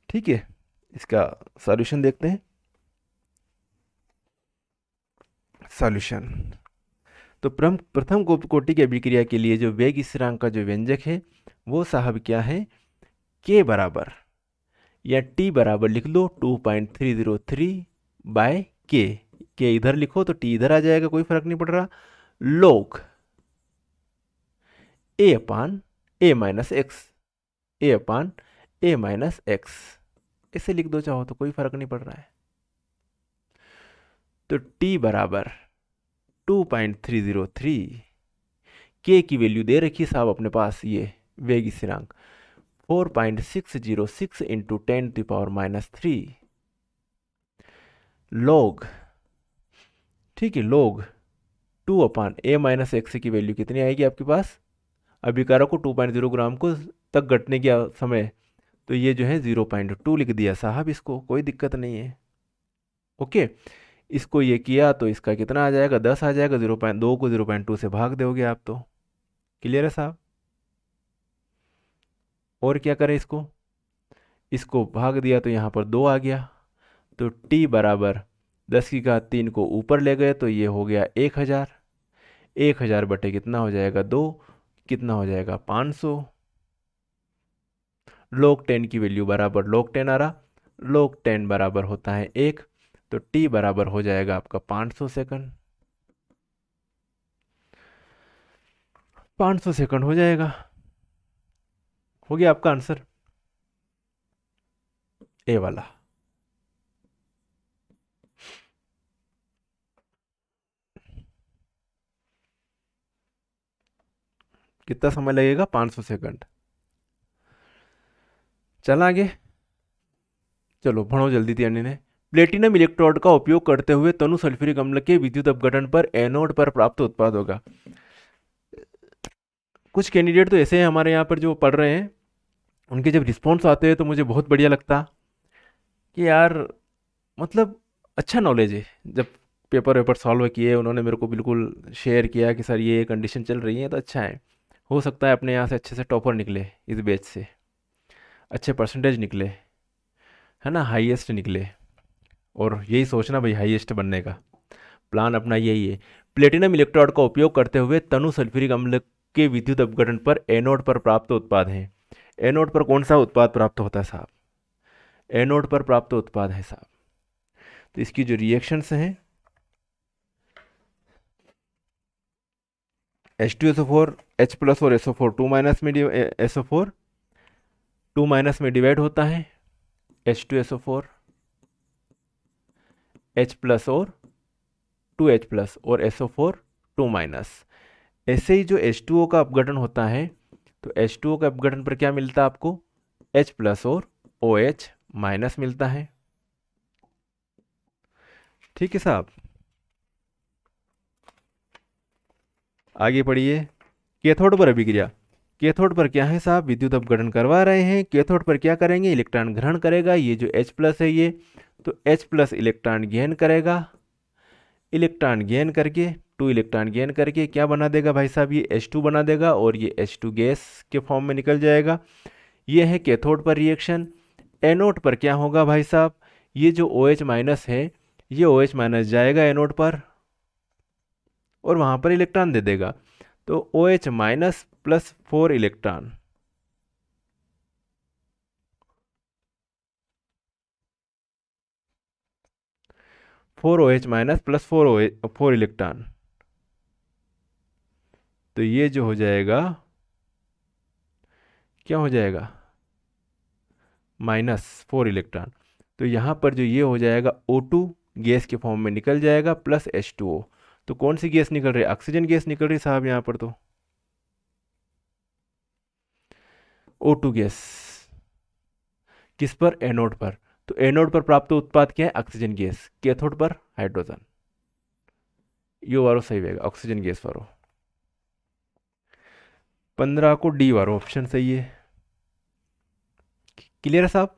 Speaker 1: ठीक है, इसका सॉल्यूशन देखते हैं। सॉल्यूशन, तो प्रथम कोटि की अभिक्रिया के लिए जो वेग स्थिरांक का जो व्यंजक है वो साहब क्या है, के बराबर या टी बराबर लिख लो 2.303 बाय के इधर लिखो तो टी इधर आ जाएगा, कोई फर्क नहीं पड़ रहा, log ए अपान ए माइनस एक्स, ए अपान ए माइनस एक्स, इसे लिख दो चाहो तो, कोई फर्क नहीं पड़ रहा है। तो t बराबर 2.303, के की वैल्यू दे रखी है साहब अपने पास, ये वेग स्थिरांक 4.606 इंटू 10⁻³ log, ठीक है, log 2 अपान ए माइनस एक्स की वैल्यू कितनी आएगी आपके पास, अभिकारक को 2.0 ग्राम को तक घटने के समय, तो ये जो है 0.2 लिख दिया साहब, इसको कोई दिक्कत नहीं है। ओके, इसको ये किया तो इसका कितना आ जाएगा, 10 आ जाएगा, 0.2 को 0.2 से भाग दोगे आप तो क्लियर है साहब। और क्या करें, इसको भाग दिया तो यहाँ पर 2 आ गया, तो t बराबर 10 की घात 3 को ऊपर ले गए तो ये हो गया 1000, 1000 बटे कितना हो जाएगा 2, कितना हो जाएगा 500, log 10 की वैल्यू बराबर log 10 आ रहा, log 10 बराबर होता है 1, तो t बराबर हो जाएगा आपका 500 सेकंड, 500 सेकंड हो जाएगा, हो गया आपका आंसर ए वाला। कितना समय लगेगा, 500 सेकंड। चल आगे, चलो भणो जल्दी थी अन्य ने। प्लेटिनम इलेक्ट्रोड का उपयोग करते हुए तनु सल्फ्यूरिक अम्ल के विद्युत अपघटन पर एनोड पर प्राप्त उत्पाद होगा। कुछ कैंडिडेट तो ऐसे हैं हमारे यहाँ पर जो पढ़ रहे हैं, उनके जब रिस्पॉन्स आते हैं तो मुझे बहुत बढ़िया लगता कि यार मतलब अच्छा नॉलेज है। जब पेपर सॉल्व किए उन्होंने मेरे को बिल्कुल शेयर किया कि सर ये कंडीशन चल रही है तो अच्छा है, हो सकता है अपने यहाँ से अच्छे से टॉपर निकले, इस बैच से अच्छे परसेंटेज निकले, है ना, हाईएस्ट निकले, और यही सोचना भाई हाईएस्ट बनने का प्लान अपना यही है। प्लेटिनम इलेक्ट्रोड का उपयोग करते हुए तनु सल्फ्यूरिक अम्ल के विद्युत अपघटन पर एनोड पर प्राप्त उत्पाद हैं। एनोड पर कौन सा उत्पाद प्राप्त होता है साहब, एनोड पर प्राप्त उत्पाद है साहब, तो इसकी जो रिएक्शंस हैं H2SO4 H प्लस और SO4 2 माइनस में SO4 2 माइनस में डिवाइड होता है, H2SO4 H प्लस और 2H प्लस और SO4 2 माइनस। ऐसे ही जो H2O का अपघटन होता है तो H2O का अपघटन पर क्या मिलता है आपको, H प्लस और OH माइनस मिलता है। ठीक है साहब, आगे पढ़िए। कैथोड पर अभिक्रिया, कैथोड पर क्या है साहब, विद्युत अपघटन करवा रहे हैं। कैथोड पर क्या करेंगे, इलेक्ट्रॉन ग्रहण करेगा, ये जो H प्लस है ये, तो H प्लस इलेक्ट्रॉन गेन करेगा, इलेक्ट्रॉन गेन करके 2 इलेक्ट्रॉन गेन करके क्या बना देगा भाई साहब, ये H2 बना देगा और ये H2 गैस के फॉर्म में निकल जाएगा। ये है कैथोड पर रिएक्शन। एनोड पर क्या होगा भाई साहब, ये जो OH माइनस है ये OH माइनस जाएगा एनोड पर और वहाँ पर इलेक्ट्रॉन दे देगा, तो OH minus plus 4 electron, four OH minus plus 4 electron, तो ये जो हो जाएगा क्या हो जाएगा, -4 इलेक्ट्रॉन, तो यहाँ पर जो ये हो जाएगा O2 गैस के फॉर्म में निकल जाएगा प्लस H2O। तो कौन सी गैस निकल रही है, ऑक्सीजन गैस निकल रही है साहब यहाँ पर, तो O2 गैस किस पर, एनोड पर, तो एनोड पर प्राप्त उत्पाद क्या है, ऑक्सीजन गैस, कैथोड पर हाइड्रोजन। यो वारो सही रहेगा, ऑक्सीजन गैस वारो। 15 को डी वारो ऑप्शन सही है। क्लियर है साहब?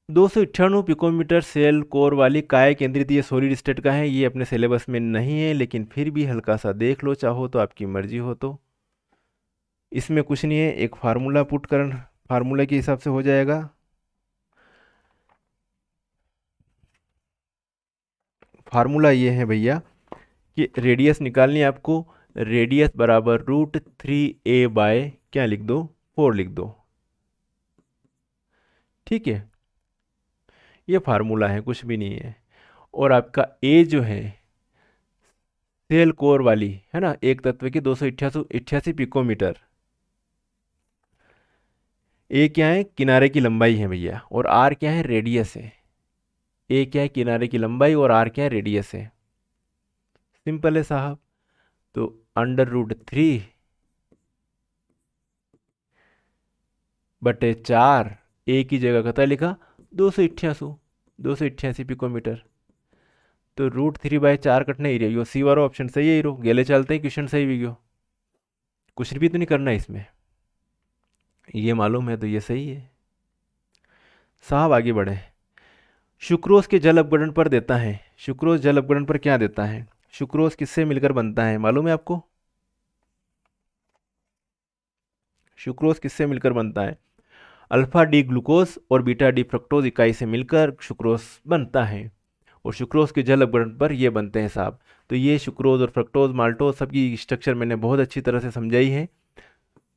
Speaker 1: 298 पिकोमीटर सेल कोर वाली काय केंद्रित, ये सॉलिड स्टेट का है, ये अपने सिलेबस में नहीं है, लेकिन फिर भी हल्का सा देख लो, चाहो तो, आपकी मर्जी हो तो। इसमें कुछ नहीं है, एक फार्मूला पुट कर, फार्मूला के हिसाब से हो जाएगा। फार्मूला ये है भैया कि रेडियस निकालनी है आपको, रेडियस बराबर √3a बाय क्या लिख दो, 4 लिख दो। ठीक है, ये फार्मूला है, कुछ भी नहीं है। और आपका ए जो है सेल कोर वाली है ना, एक तत्व की 288 पिकोमीटर, ए क्या है, किनारे की लंबाई है भैया, और आर क्या है, रेडियस है। ए क्या है, किनारे की लंबाई, और आर क्या है, रेडियस है। सिंपल है साहब। तो √3 बटे 4, ए की जगह कता लिखा 288 पिकोमीटर। तो √3/4 कटना ही रही, सी वाला ऑप्शन सही है हीरो, गेले चलते ही क्वेश्चन सही भी गयो, कुछ भी तो नहीं करना है इसमें, ये मालूम है तो ये सही है साहब। आगे बढ़े। सुक्रोज के जल अपघटन पर देता है, सुक्रोज जल अपघटन पर क्या देता है? सुक्रोज किससे मिलकर बनता है, मालूम है आपको? सुक्रोज किससे मिलकर बनता है? अल्फा डी ग्लूकोज और बीटा डी फ्रक्टोज इकाई से मिलकर सुक्रोज बनता है, और सुक्रोज के जल अपघटन पर ये बनते हैं साहब। तो ये सुक्रोज और फ्रक्टोज माल्टोज सबकी स्ट्रक्चर मैंने बहुत अच्छी तरह से समझाई है,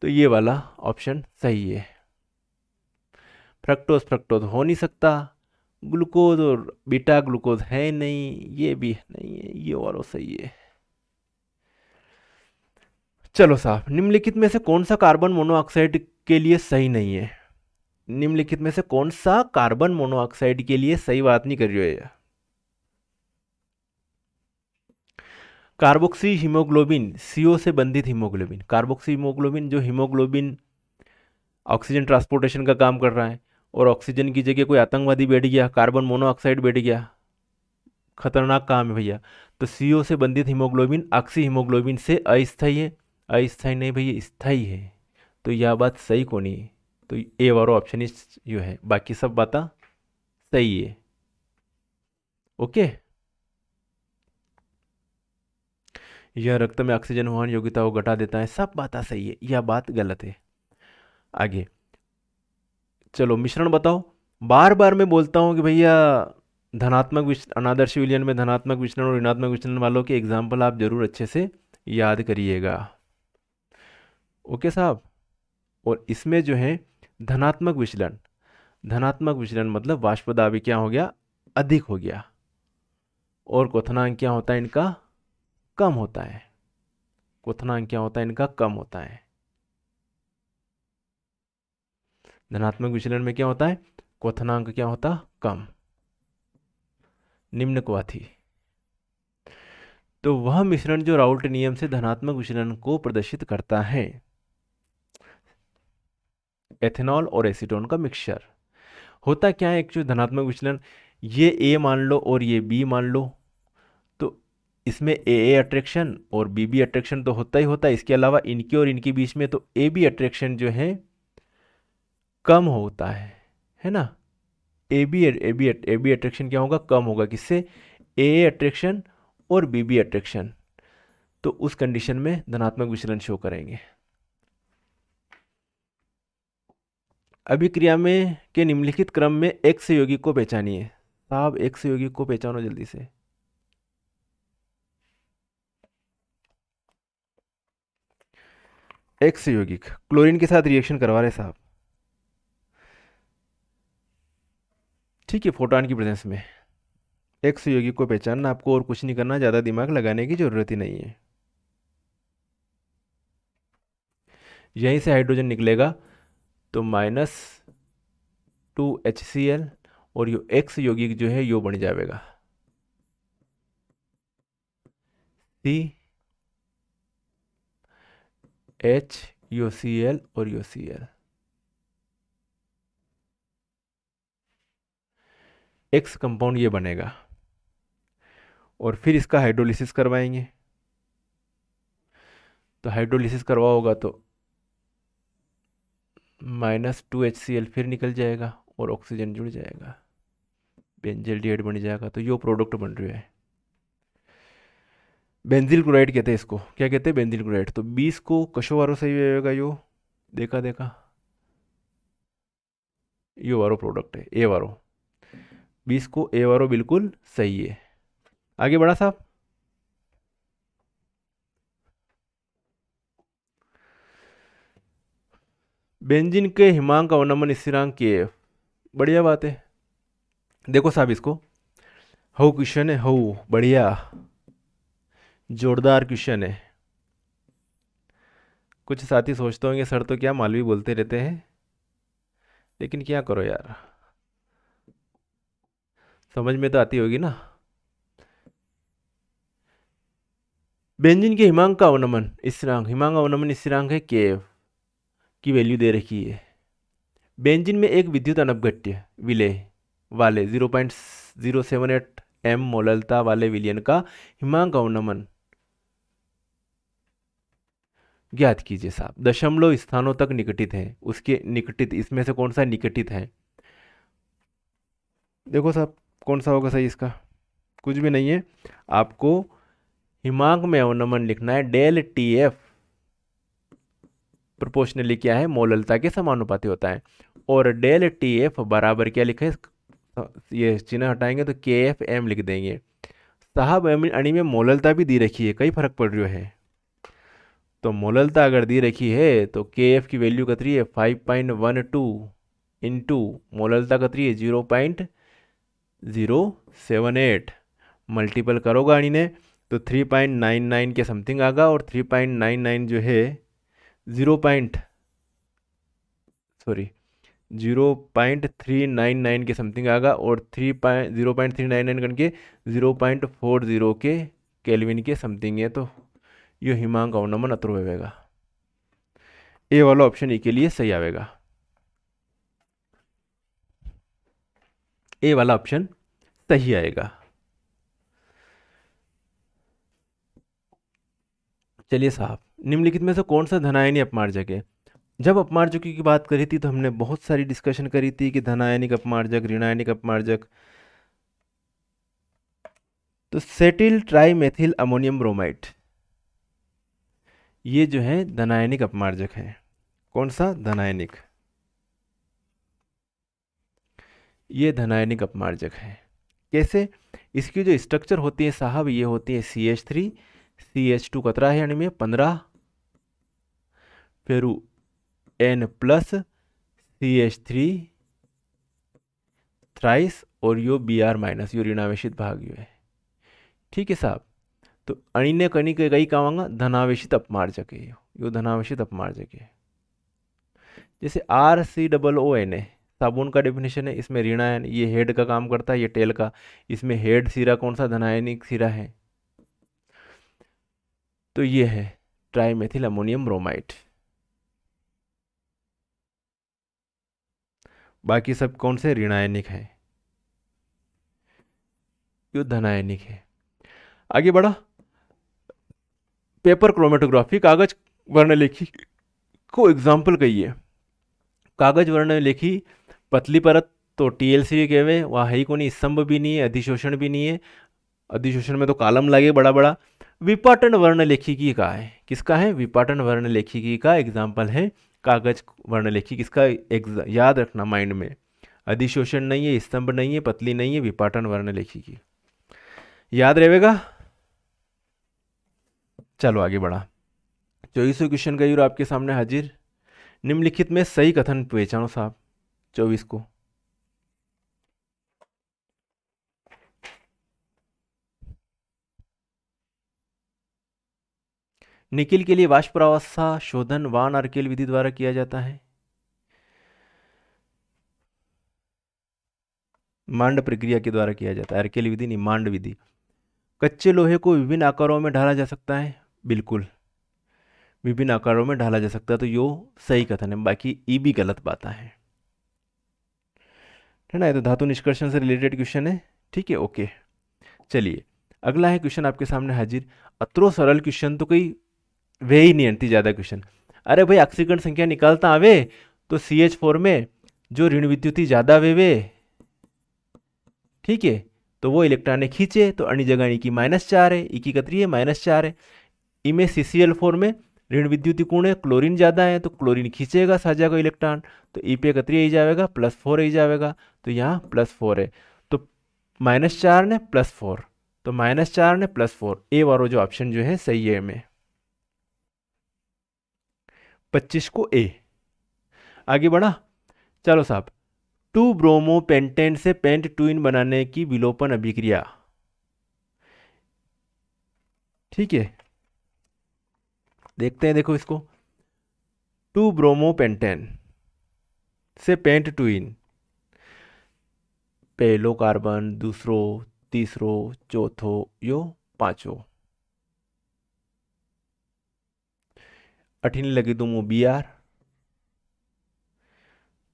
Speaker 1: तो ये वाला ऑप्शन सही है। फ्रक्टोज फ्रक्टोज हो नहीं सकता, ग्लूकोज और बीटा ग्लूकोज है नहीं, ये भी नहीं है, ये और सही है। चलो साहब, निम्नलिखित में से कौन सा कार्बन मोनोऑक्साइड के लिए सही नहीं है? निम्नलिखित में से कौन सा कार्बन मोनोऑक्साइड के लिए सही बात नहीं कर रही है? कार्बोक्सी हीमोग्लोबिन, सीओ से बंधित हीमोग्लोबिन, कार्बोक्सी हीमोग्लोबिन जो हीमोग्लोबिन ऑक्सीजन ट्रांसपोर्टेशन का काम कर रहा है, और ऑक्सीजन की जगह कोई आतंकवादी बैठ गया, कार्बन मोनोऑक्साइड बैठ गया, खतरनाक काम है भैया। तो सीओ से बंधित हीमोग्लोबिन ऑक्सी हीमोग्लोबिन से अस्थायी है, अस्थायी नहीं भैया, स्थायी है। तो यह बात सही को नहीं है, तो ए वाला ऑप्शन ही जो है, बाकी सब बातें सही है। ओके, यह रक्त में ऑक्सीजन वहन योग्यता को घटा देता है, सब बातें सही है, यह बात गलत है। आगे चलो, मिश्रण बताओ। बार बार मैं बोलता हूँ कि भैया धनात्मक अनादर्श विलयन में धनात्मक विचलन और ऋणात्मक विचलन वालों के एग्जाम्पल आप जरूर अच्छे से याद करिएगा। ओके साहब। और इसमें जो है धनात्मक विचलन, धनात्मक विचलन मतलब वाष्प दाब क्या हो गया, अधिक हो गया, और क्वथनांक क्या होता है इनका, कम होता है। क्वथनांक क्या होता है इनका, कम होता है। धनात्मक विचलन में क्या होता है, क्वथनांक क्या होता, कम, निम्न क्वाथी। तो वह मिश्रण जो राउल्ट नियम से धनात्मक विचलन को प्रदर्शित करता है, एथेनॉल और एसीटोन का मिक्सचर। होता क्या है, एक जो धनात्मक विचलन, ये ए मान लो और ये बी मान लो, तो इसमें ए अट्रैक्शन और बी अट्रैक्शन तो होता ही होता है, इसके अलावा इनके और इनके बीच में तो ए बी अट्रैक्शन जो है कम होता है ना। ए बी अट्रैक्शन क्या होगा, कम होगा, किससे, ए अट्रैक्शन और बी अट्रैक्शन। तो उस कंडीशन में धनात्मक विचलन शो करेंगे। अभिक्रिया में के निम्नलिखित क्रम में एक्स यौगिक को पहचानिए। साहब एक्स यौगिक को पहचानो जल्दी से। एक्स यौगिक क्लोरीन के साथ रिएक्शन करवा रहे साहब, ठीक है, फोटोन की प्रेजेंस में। एक्स यौगिक को पहचानना आपको, और कुछ नहीं करना, ज़्यादा दिमाग लगाने की जरूरत ही नहीं है। यहीं से हाइड्रोजन निकलेगा, तो -2HCl, और यो एक्स यौगिक जो है यो बन जाएगा CHUCl और UCl। एक्स कंपाउंड ये बनेगा। और फिर इसका हाइड्रोलिसिस करवाएंगे। तो हाइड्रोलिसिस करवाओगा तो -2HCl फिर निकल जाएगा और ऑक्सीजन जुड़ जाएगा, बेंजील्डिहाइड बन जाएगा। तो यो प्रोडक्ट बन रहा है, बेंजील क्लोराइड कहते हैं इसको। क्या कहते हैं? बेंजील क्लोराइड। तो 20 को कशो वारो सही होगा यो, देखा देखा, यो वारो प्रोडक्ट है, ए वारो। 20 को ए वारो बिल्कुल सही है। आगे बढ़ा साहब। बेंजीन के हिमांक अवनमन स्थिरांक के, बढ़िया बात है। देखो साहब इसको, हाउ क्वेश्चन है, हाउ बढ़िया जोरदार क्वेश्चन है। कुछ साथी सोचते होंगे सर तो क्या मालवी बोलते रहते हैं, लेकिन क्या करो यार, समझ में तो आती होगी ना। बेंजीन के हिमांक का अवनमन स्थिरांक, हिमांक अवनमन स्थिरांक है के की वैल्यू दे रखी है। बेंजीन में एक विद्युत अनपघट्य विलेय वाले 0.078 m मोललता वाले विलयन का हिमांक अवनमन ज्ञात कीजिए साहब। दशमलव स्थानों तक निकटित है, उसके निकटित, इसमें से कौन सा निकटित है? देखो साहब कौन सा होगा सही इसका, कुछ भी नहीं है। आपको हिमांक में अवनमन लिखना है, डेल टी एफ प्रोपोर्शनली क्या है, मोललता के समानुपाती होता है। और डेल टी एफ बराबर क्या लिखा है, ये चिन्ह हटाएंगे तो के एफ एम लिख देंगे साहब। अणी में मोललता भी दी रखी है, कई फर्क पड़ रही है। तो मोललता अगर दी रखी है तो के एफ की वैल्यू कतरी है 5.12 इंटू मोललता कतरी है 0.078, मल्टीपल करोगा अणी ने तो 3.99 के समथिंग आगा। और 3.99 जो है 0.399 के समथिंग आगा। और 0.399 करके 0.40 के केल्विन के समथिंग है। तो यो हिमांक अवनमन अतरो आवेगा, ए वाला ऑप्शन ई के लिए सही आवेगा, ए वाला ऑप्शन सही आएगा। चलिए साहब, निम्नलिखित में से कौन सा धनायनी अपमार्जक है? जब अपमार्जकों की बात करी थी तो हमने बहुत सारी डिस्कशन करी थी कि धनायनिक अपमार्जक, ऋणायनिक अपमार्जक। तो सेटिल ट्राइमेथिल अमोनियम ब्रोमाइड, ये जो है धनायनिक अपमार्जक है। कौन सा? धनायनिक, ये धनायनिक अपमार्जक है। कैसे? इसकी जो स्ट्रक्चर होती है साहब, ये होती है CH3, CH2 कतरा है यानी में 15, फिर N प्लस CH3 थ्राइस और यो Br माइनस, यो ऋणावेशित भाग यो है। ठीक है साहब। तो अणिने कणी के कई कहांगा धनावेशित अपमार्जक है, यो धनावेशित अपमार्जक है। जैसे RCOON है, साबुन का डेफिनेशन है, इसमें ऋणायन, ये हेड का काम करता है, ये टेल का। इसमें हेड सिरा कौन सा? धनायनिक सिरा है। तो ये है ट्राइमेथिल अमोनियम ब्रोमाइड। बाकी सब कौन से? ऋणायनिक है, यो धनायनिक है। आगे बढ़ा, पेपर क्रोमेटोग्राफी, कागज वर्णलेखी को एग्जाम्पल कहिए। कागज वर्णलेखी पतली परत तो TLC कहवे, वहाँ है ही को नहीं, स्तंभ भी नहीं है, अधिशोषण भी नहीं है। अधिशोषण में तो कॉलम लगे बड़ा बड़ा। विपाटन वर्णलेखिकी का है, किसका है? विपाटन वर्णलेखिकी का एग्जाम्पल है कागज वर्णलेखी। किसका? याद रखना माइंड में, अधिशोषण नहीं है, स्तंभ नहीं है, पतली नहीं है, विपाटन वर्णलेखिकी, याद रहेगा। चलो आगे बढ़ा, 24वें क्वेश्चन का यूरो आपके सामने हाजिर। निम्नलिखित में सही कथन पहचानो साहब 24 को। निकिल के लिए वाष्परावस्था शोधन वान आर्केल विधि द्वारा किया जाता है। मांड प्रक्रिया के द्वारा किया जाता है, आर्केल विधि नहीं, मांड विधि। कच्चे लोहे को विभिन्न आकारों में ढाला जा सकता है, बिल्कुल विभिन्न आकारों में ढाला जा सकता है। तो यो सही कथन है, बाकी ई भी गलत बात है ना। ये तो धातु निष्कर्षण से रिलेटेड क्वेश्चन है, ठीक है, ओके। चलिए अगला है क्वेश्चन आपके सामने हाजिर। अतरो सरल क्वेश्चन तो कोई वे ही नहीं आती ज़्यादा क्वेश्चन। अरे भाई ऑक्सीकरण संख्या निकालता आवे तो CH4 में जो ऋण विद्युति ज़्यादा वे ठीक है, तो वो इलेक्ट्रॉन खींचे तो अन्य जगह ई की -4 है, ई की कतरी है -4 है। इमें CCl4 में ऋण विद्युति कोण है, क्लोरीन ज़्यादा है तो क्लोरीन खींचेगा साझा को इलेक्ट्रॉन, तो ई पे कतरी ही जाएगा +4 ही जाएगा, तो यहाँ +4 है, तो -4 ने +4, तो -4 ने +4, ए वाला जो ऑप्शन जो है सही है में 25 को ए। आगे बढ़ा, चलो साहब, 2 ब्रोमो पेंटेन से पेंट 2 बनाने की विलोपन अभिक्रिया, ठीक है, देखते हैं। देखो इसको, 2 ब्रोमो पेंटेन से पेंट 2 पहलो कार्बन, दूसरो, तीसरो, चौथो, यो पांचो, अठीन लगी तुम Br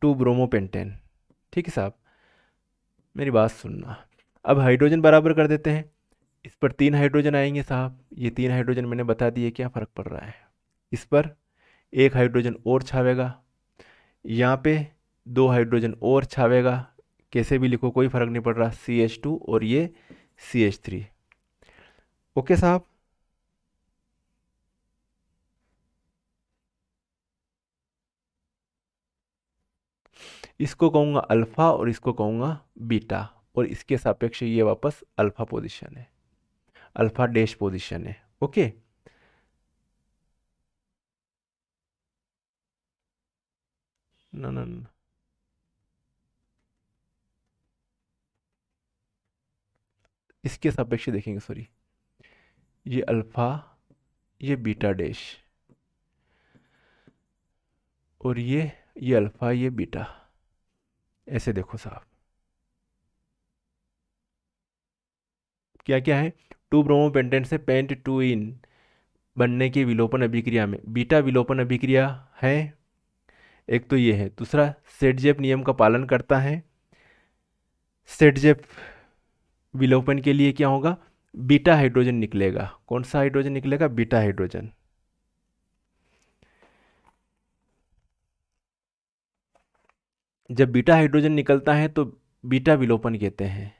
Speaker 1: 2 ब्रोमो पेंटेन, ठीक है साहब, मेरी बात सुनना। अब हाइड्रोजन बराबर कर देते हैं, इस पर 3 हाइड्रोजन आएंगे साहब, ये 3 हाइड्रोजन मैंने बता दिए, क्या फ़र्क पड़ रहा है। इस पर 1 हाइड्रोजन और छावेगा, यहाँ पे 2 हाइड्रोजन और छावेगा, कैसे भी लिखो कोई फर्क नहीं पड़ रहा, CH2 और ये CH3। ओके साहब, इसको कहूँगा अल्फा और इसको कहूँगा बीटा, और इसके सापेक्ष ये वापस अल्फा पोजीशन है, अल्फा डैश पोजीशन है। ओके, ना ना ना, इसके सापेक्ष देखेंगे, सॉरी, ये अल्फा, ये बीटा डैश, और ये अल्फा, ये बीटा, ऐसे देखो साहब, क्या क्या है। 2 ब्रोमो पेंटेन से पेंट 2 बनने की विलोपन अभिक्रिया में बीटा विलोपन अभिक्रिया है, एक तो ये है। दूसरा, सेटजेप नियम का पालन करता है। सेटजेप विलोपन के लिए क्या होगा, बीटा हाइड्रोजन निकलेगा। कौन सा हाइड्रोजन निकलेगा, बीटा हाइड्रोजन। जब बीटा हाइड्रोजन निकलता है तो बीटा विलोपन कहते हैं।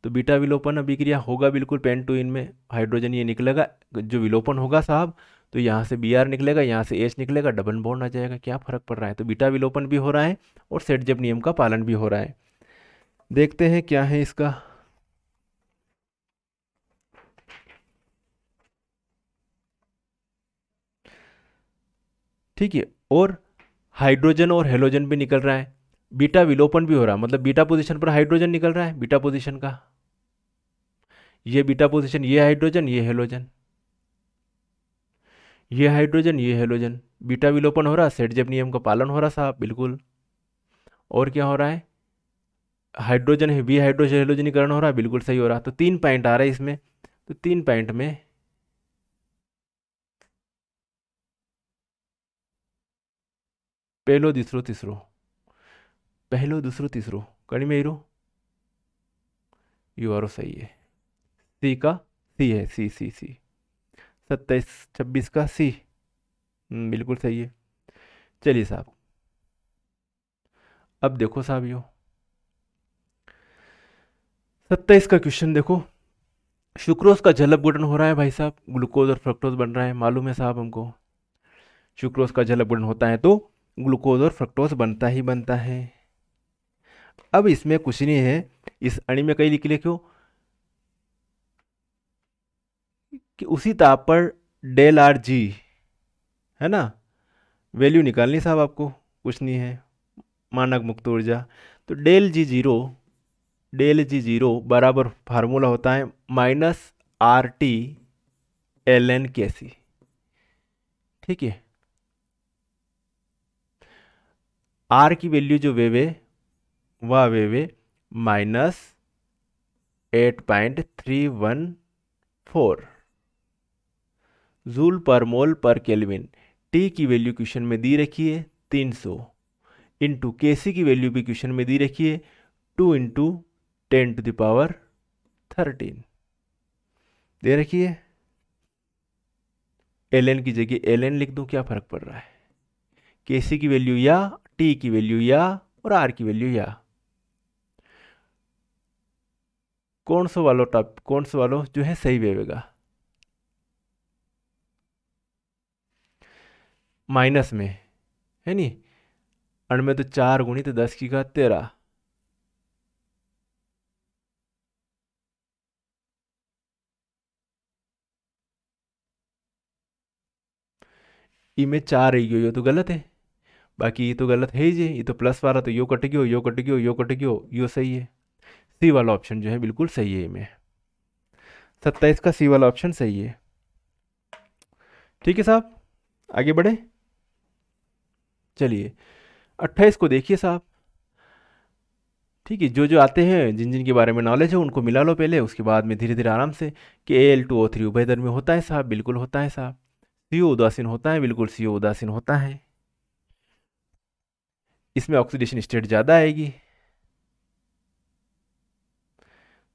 Speaker 1: तो बीटा विलोपन अभिक्रिया होगा बिल्कुल, पेन 2 में हाइड्रोजन ये निकलेगा, जो विलोपन होगा साहब, तो यहाँ से Br निकलेगा, यहाँ से H निकलेगा, डबल बॉन्ड आ जाएगा, क्या फर्क पड़ रहा है। तो बीटा विलोपन भी हो रहा है और सेटजेप नियम का पालन भी हो रहा है। देखते हैं क्या है इसका। ठीक है, और हाइड्रोजन और हेलोजन भी निकल रहा है, बीटा विलोपन भी हो रहा है, मतलब बीटा पोजीशन पर हाइड्रोजन निकल रहा है, बीटा पोजीशन का, ये बीटा पोजीशन, ये हाइड्रोजन, ये हेलोजन, ये हाइड्रोजन, ये हेलोजन, बीटा विलोपन हो रहा, सेटजेप नियम का पालन हो रहा साहब बिल्कुल। और क्या हो रहा है, हाइड्रोजन है, वी हाइड्रोजन हेलोजनीकरण हो रहा है, बिल्कुल सही हो रहा। तो 3 पॉइंट आ रहा है इसमें, तो 3 पॉइंट में पहलो दूसरो तीसरो, पहलो दूसरो तीसरो कड़ी में हीरो, यू आर सही है, सी का सी है, सी सी सी 27 26 का सी, बिल्कुल सही है। चलिए साहब, अब देखो साहब, यो 27 का क्वेश्चन देखो, सुक्रोज का जल अपघटन हो रहा है भाई साहब, ग्लूकोज और फ्रक्टोज बन रहा है, मालूम है साहब हमको, सुक्रोज का जल अपघटन होता है तो ग्लूकोज और फ्रक्टोज बनता ही बनता है। अब इसमें कुछ नहीं है, इस अणु में कहीं लिख लिखो कि उसी ताप पर डेल आर जी, है ना, वैल्यू निकालनी साहब आपको, कुछ नहीं है, मानक मुक्त ऊर्जा। तो डेल जी जीरो बराबर फार्मूला होता है -RT ln KC, ठीक है। आर की वैल्यू जो वेवे वह वेवे -8.314 जूल पर मोल पर केल्विन। टी की वैल्यू क्वेश्चन में दी रखी है 300, इंटू केसी की वैल्यू भी क्वेश्चन में दी रखी है 2 × 10⁻13। दे रखी है। ln की जगह ln लिख दूं, क्या फर्क पड़ रहा है? Kc की वैल्यू या, t की वैल्यू या, और r की वैल्यू या। कौन सा वालों जो है सही वेवेगा? माइनस में है नी, अण में तो 4 गुणित 10 की घात 13। में 4 आई ये तो गलत है, बाकी ये तो गलत है ही जी, ये तो प्लस वाला तो यो कट गयो, यो कट गयो, यो कट गयो, यो सही है। सी वाला ऑप्शन जो है बिल्कुल सही है। में 27 का सी वाला ऑप्शन सही है। ठीक है साहब, आगे बढ़े। चलिए 28 को देखिए साहब। ठीक है, जो जो आते हैं, जिन जिन के बारे में नॉलेज है उनको मिला लो पहले, उसके बाद में धीरे धीरे आराम से। कि Al2O3 उभयधर्मी में होता है साहब, बिल्कुल होता है साहब। CO उदासीन होता है, बिल्कुल CO उदासीन होता है। इसमें ऑक्सीडेशन स्टेट ज़्यादा आएगी,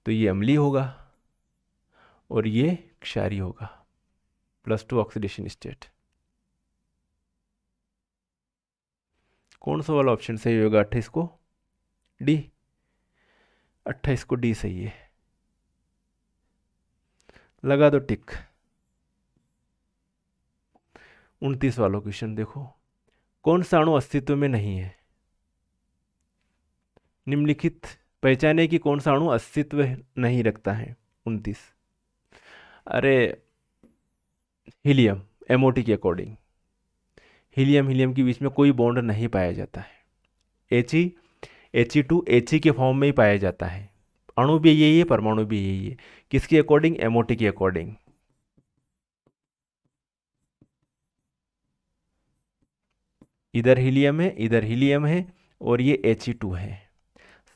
Speaker 1: तो ये अम्लीय होगा और ये क्षारीय होगा। +2 ऑक्सीडेशन स्टेट। कौन सा वाला ऑप्शन सही होगा 28 को? डी। 28 को डी सही है, लगा दो टिक। 29 वाला क्वेश्चन देखो। कौन सा अणु अस्तित्व में नहीं है? निम्नलिखित पहचाने कि कौन सा अणु अस्तित्व नहीं रखता है। 29। अरे हीलियम, एमओटी के अकॉर्डिंग हीलियम हीलियम के बीच में कोई बॉन्ड नहीं पाया जाता है। He2 He के फॉर्म में ही पाया जाता है। अणु भी यही है, परमाणु भी यही है। किसके अकॉर्डिंग? एमओटी के अकॉर्डिंग। इधर हीलियम है, इधर हीलियम है, और ये He2 है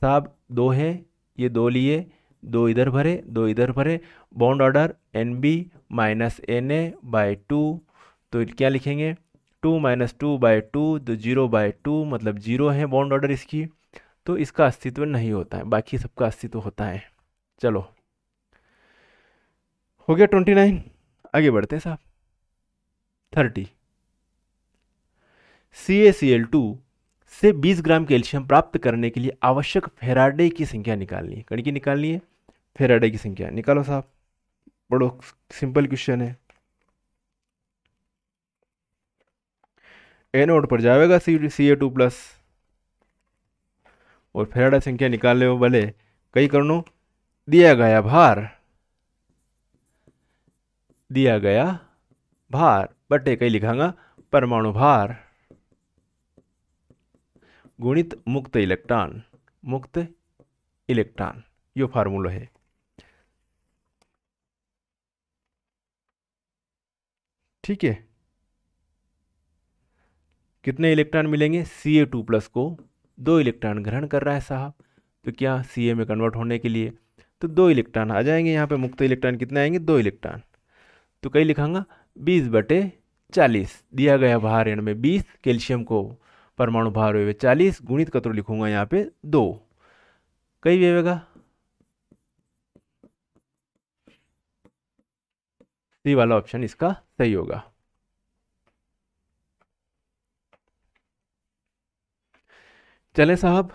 Speaker 1: साहब। 2 है, ये 2 लिए, 2 इधर भरे, 2 इधर भरे। बॉन्ड ऑर्डर NB - Na/2, तो क्या लिखेंगे? 2 - 2/2, तो 0/2, मतलब 0 है बॉन्ड ऑर्डर इसकी, तो इसका अस्तित्व नहीं होता है, बाकी सबका अस्तित्व होता है। चलो हो गया 29। आगे बढ़ते हैं साहब। 30। CaCl2 से 20 ग्राम कैल्शियम प्राप्त करने के लिए आवश्यक फेराडे की संख्या निकालनी है। कण की निकालनी है, फेराडे की संख्या निकालो साहब। बड़ो सिंपल क्वेश्चन है। एनोड पर जाएगा Ca2+, और फेराडे संख्या निकाल ले भले कई करनो। दिया गया भार बटे कई लिखांगा परमाणु भार गुणित मुक्त इलेक्ट्रॉन, यो फार्मूला है। ठीक है, कितने इलेक्ट्रॉन मिलेंगे? Ca2+ को 2 इलेक्ट्रॉन ग्रहण कर रहा है साहब, तो क्या Ca में कन्वर्ट होने के लिए तो 2 इलेक्ट्रॉन आ जाएंगे। यहाँ पे मुक्त इलेक्ट्रॉन कितने आएंगे? 2 इलेक्ट्रॉन, तो कई लिखांगा 20/40। दिया गया भार यानी में 20, कैल्शियम को परमाणु भार हुए 40, गुणित कतरो लिखूंगा यहाँ पे 2, कई वेवेगा? सी वाला ऑप्शन इसका सही होगा। चले साहब,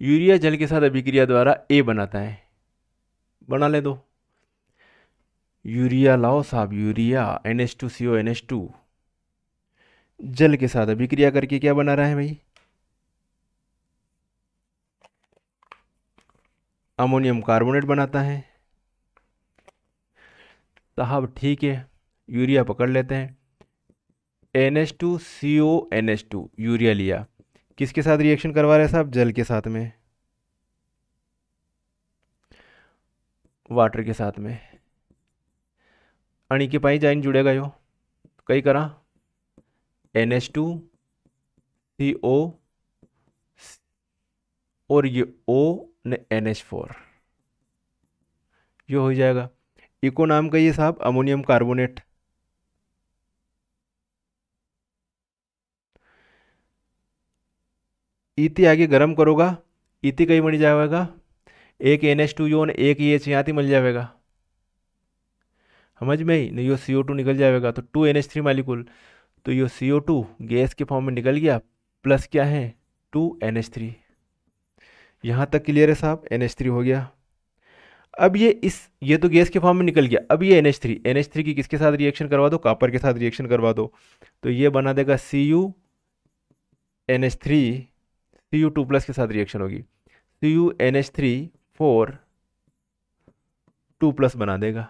Speaker 1: यूरिया जल के साथ अभिक्रिया द्वारा A बनाता है, बना ले दो। यूरिया लाओ साहब, यूरिया NH2CO NH2 जल के साथ अभिक्रिया करके क्या बना रहा है भाई? अमोनियम कार्बोनेट बनाता है साहब। ठीक है, यूरिया पकड़ लेते हैं। NH2CO NH2 यूरिया लिया, किसके साथ रिएक्शन करवा रहे हैं साहब? जल के साथ में, वाटर के साथ में। अणी के पाई जाइन जुड़ेगा यो, कई करा NH2CO और ये O ने NH4, यो हो जाएगा। इको नाम का ये साहब अमोनियम कार्बोनेट। इति आगे गर्म करोगा, इति कहीं बन जाएगा, एक NH2 और एक EH यहाँ मिल जाएगा। समझ में ही नहीं, यो CO2 निकल जाएगा तो 2NH3 मालिक्यूल, तो यो CO2 गैस के फॉर्म में निकल गया, प्लस क्या है 2NH3। यहाँ तक क्लियर है साहब, NH3 हो गया। अब ये तो गैस के फॉर्म में निकल गया, अब ये NH3 की किसके साथ रिएक्शन करवा दो, कॉपर के साथ रिएक्शन करवा दो, तो ये बना देगा CuNH3, Cu2 प्लस के साथ रिएक्शन होगी, CuNH3 4 2 प्लस बना देगा,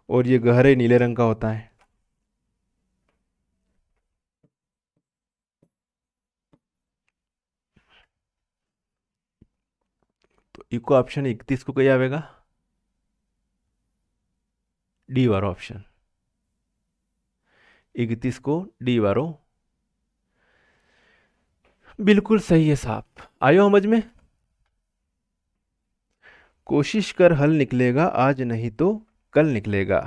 Speaker 1: और ये गहरे नीले रंग का होता है। तो इको ऑप्शन 31 को क्या आवेगा, डी वाला ऑप्शन 31 को डी वारो बिल्कुल सही है साहब। आयो समझ में, कोशिश कर हल निकलेगा, आज नहीं तो कल निकलेगा।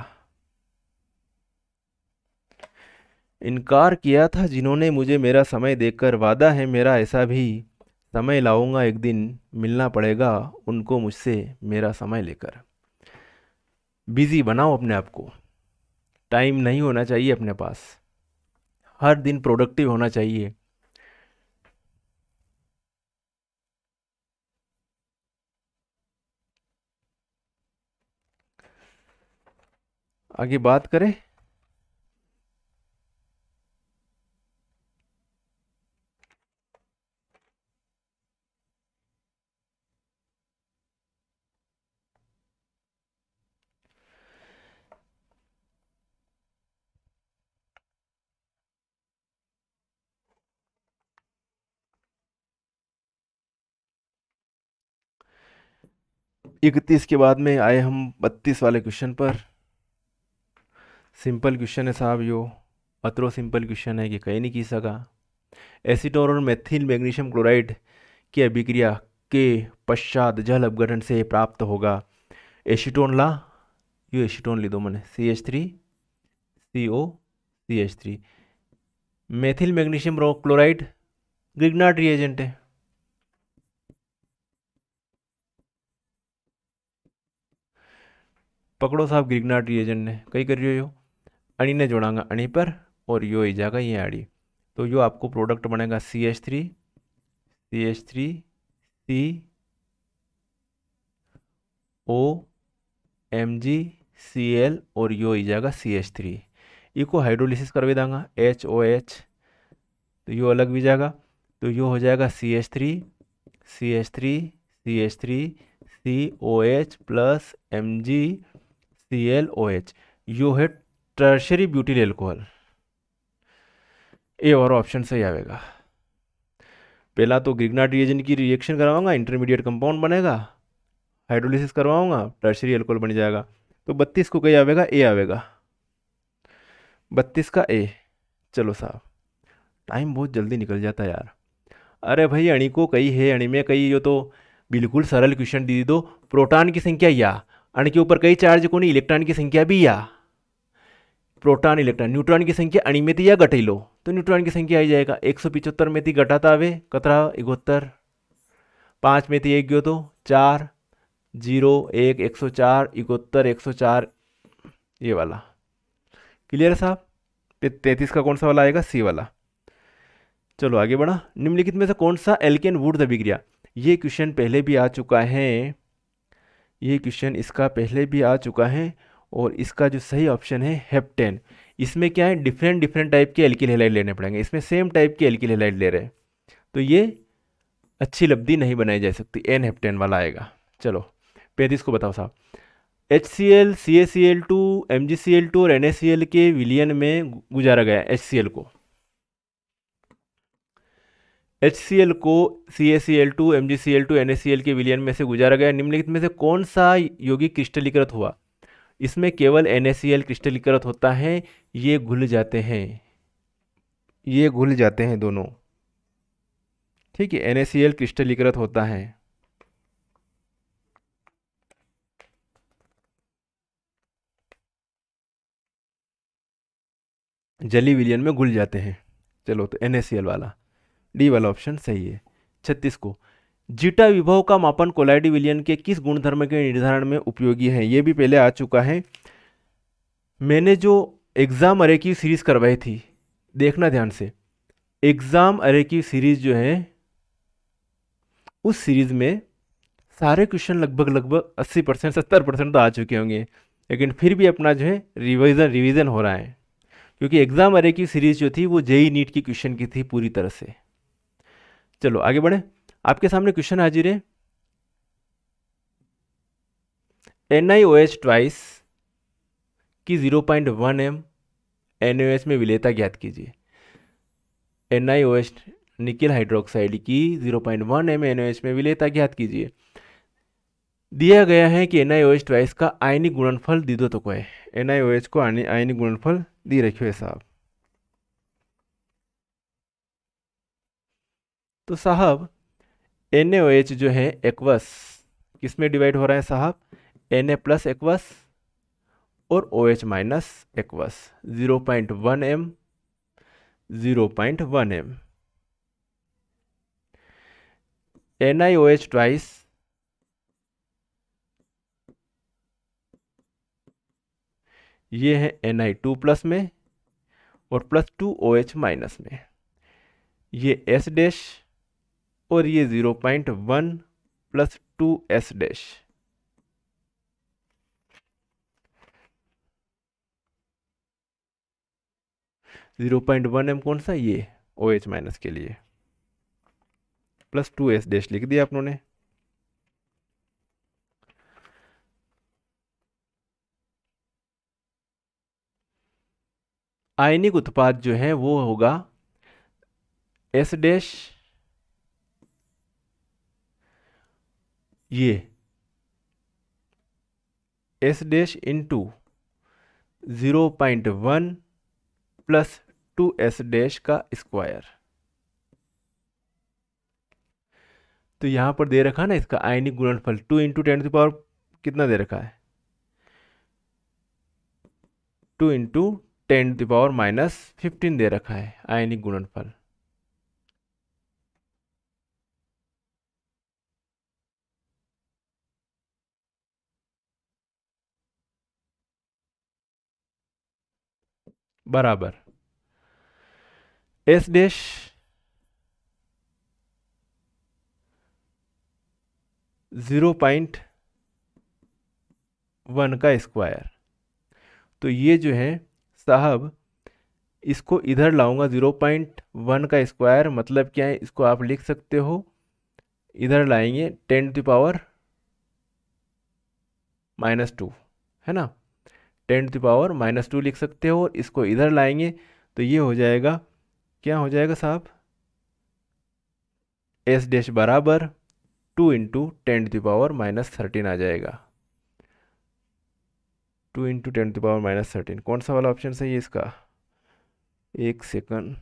Speaker 1: इनकार किया था जिन्होंने मुझे मेरा समय देकर, वादा है मेरा ऐसा भी, समय लाऊंगा एक दिन, मिलना पड़ेगा उनको मुझसे मेरा समय लेकर। बिजी बनाओ अपने आप को, टाइम नहीं होना चाहिए अपने पास, हर दिन प्रोडक्टिव होना चाहिए। आगे बात करें, इकतीस के बाद में आए हम 32 वाले क्वेश्चन पर। सिंपल क्वेश्चन है साहब, यो अतरो सिंपल क्वेश्चन है कि कहीं नहीं की सका। एसीटोन और मेथिल मैग्नीशियम क्लोराइड की अभिक्रिया के पश्चात जल अपघटन से प्राप्त होगा। एसीटोन ला, यो एसीटोन ली दो मैंने, CH3 CO CH3। Methyl magnesium chloride Grignard reagent है, पकड़ो साहब ग्रिग्नार्ड रिएजेंट ने कई कर रही हो, अणी ने जोड़ांगा अणी पर, और यो ही जाएगा ये आड़ी, तो यो आपको प्रोडक्ट बनेगा CH3 CO MgCl, और यो ही जाएगा CH3। इको हाइड्रोलिसिस करवे देंगे HOH, तो यो अलग भी जाएगा, तो यो हो जाएगा CH3 COH प्लस MgClOH, यो है टर्शरी ब्यूटिल एल्कोहल। ए और ऑप्शन सही आएगा। पहला तो ग्रिग्नार्ड रिएजेंट की रिएक्शन करवाऊंगा, इंटरमीडिएट कंपाउंड बनेगा, हाइड्रोलिसिस करवाऊंगा, टर्शरी अल्कोहल बन जाएगा। तो 32 को कहीं आवेगा, ए आवेगा, 32 का ए। चलो साहब, टाइम बहुत जल्दी निकल जाता है यार। अरे भाई अणी को कई है, अणी में कई, यो तो बिल्कुल सरल क्वेश्चन दी दो, प्रोटॉन की संख्या या, अण के ऊपर कई चार्ज को नहीं, इलेक्ट्रॉन की संख्या भी या, प्रोटॉन इलेक्ट्रॉन न्यूट्रॉन की संख्या अणी में थी या घटाई लो, तो न्यूट्रॉन की संख्या आ जाएगा 175 में थी घटाता आवे कतरा 71, 5 में थी एक गयो तो 4 0 1 104 71 104, ये वाला क्लियर है साहब। 33 का कौन सा वाला आएगा, सी वाला। चलो आगे बढ़ा, निम्नलिखित में से कौन सा एल्केन वुड्स अभिक्रिया, ये क्वेश्चन पहले भी आ चुका है, ये क्वेश्चन इसका पहले भी आ चुका है, और इसका जो सही ऑप्शन है हेप्टेन। इसमें क्या है, डिफरेंट डिफरेंट टाइप के एल्किल हैलाइड लेने पड़ेंगे, इसमें सेम टाइप के एल्किल हैलाइड ले रहे हैं, तो ये अच्छी लब्धि नहीं बनाई जा सकती, एन हेप्टेन वाला आएगा। चलो 35 को बताओ साहब, HCl CaCl2 MgCl2 और NaCl के विलयन में गुजारा गया HCl को, HCl को CaCl2 MgCl2 NaCl के विलयन में से गुजारा गया, निम्नलिखित में से कौन सा यौगिक क्रिस्टलीकृत हुआ। इसमें केवल NaCl क्रिस्टलीकृत होता है, ये घुल जाते हैं, ये घुल जाते हैं दोनों, ठीक है, NaCl क्रिस्टलीकृत होता है। जली विलयन में घुल जाते हैं। चलो तो NaCl वाला, डी वाला ऑप्शन सही है। 36 को, जीटा विभव का मापन कोलाइडी विलयन के किस गुणधर्म के निर्धारण में उपयोगी है? ये भी पहले आ चुका है। मैंने जो एग्जाम अरे की सीरीज करवाई थी, देखना ध्यान से, एग्जाम अरे की सीरीज जो है, उस सीरीज में सारे क्वेश्चन लगभग 80% 70% तो आ चुके होंगे, लेकिन फिर भी अपना जो है रिवीजन हो रहा है, क्योंकि एग्जाम अरे की सीरीज जो थी वो जेई नीट की क्वेश्चन की थी पूरी तरह से। चलो आगे बढ़े, आपके सामने क्वेश्चन हाजिर है। NiOH ट्वाइस की 0.1 m NaOH में विलेयता ज्ञात कीजिए। NiOH निकेल हाइड्रोक्साइड की 0.1 m NaOH में विलेयता ज्ञात कीजिए। दिया गया है कि NiOH ट्वाइस का आयनिक गुणनफल दे दो तो को है। NiOH को आयनिक गुणनफल दी रखियो है साहब। तो साहब NaOH जो है एक्वस किस में डिवाइड हो रहा है साहब? Na प्लस एक्वस और OH minus aqueous. 0.1 m 0.1 m। NiOH twice ये है Ni2 प्लस में और प्लस 2OH माइनस में। ये S डैश और ये 0.1 प्लस 2S डैश। 0.1 m कौन सा? ये OH माइनस के लिए, प्लस 2S डैश लिख दिया आप लोगों ने। आयनिक उत्पाद जो है वो होगा S डैश, ये S dash into 0.1 plus 2S dash का स्क्वायर। तो यहां पर दे रखा है ना इसका आयनिक गुणनफल 2 इंटू 10⁻, कितना दे रखा है? 2 इंटू 10⁻⁻15 दे रखा है आयनिक गुणनफल। बराबर S dash zero point one का स्क्वायर। तो ये जो है साहब, इसको इधर लाऊंगा 0.1 का स्क्वायर, मतलब क्या है, इसको आप लिख सकते हो, इधर लाएंगे 10⁻⁻2 है ना, 10⁻⁻2 लिख सकते हो, और इसको इधर लाएंगे तो ये हो जाएगा, क्या हो जाएगा साहब? S डैश बराबर 2 इंटू 10⁻⁻13 आ जाएगा। 2 इंटू 10⁻⁻13 कौन सा वाला ऑप्शन सही है इसका? एक सेकंड,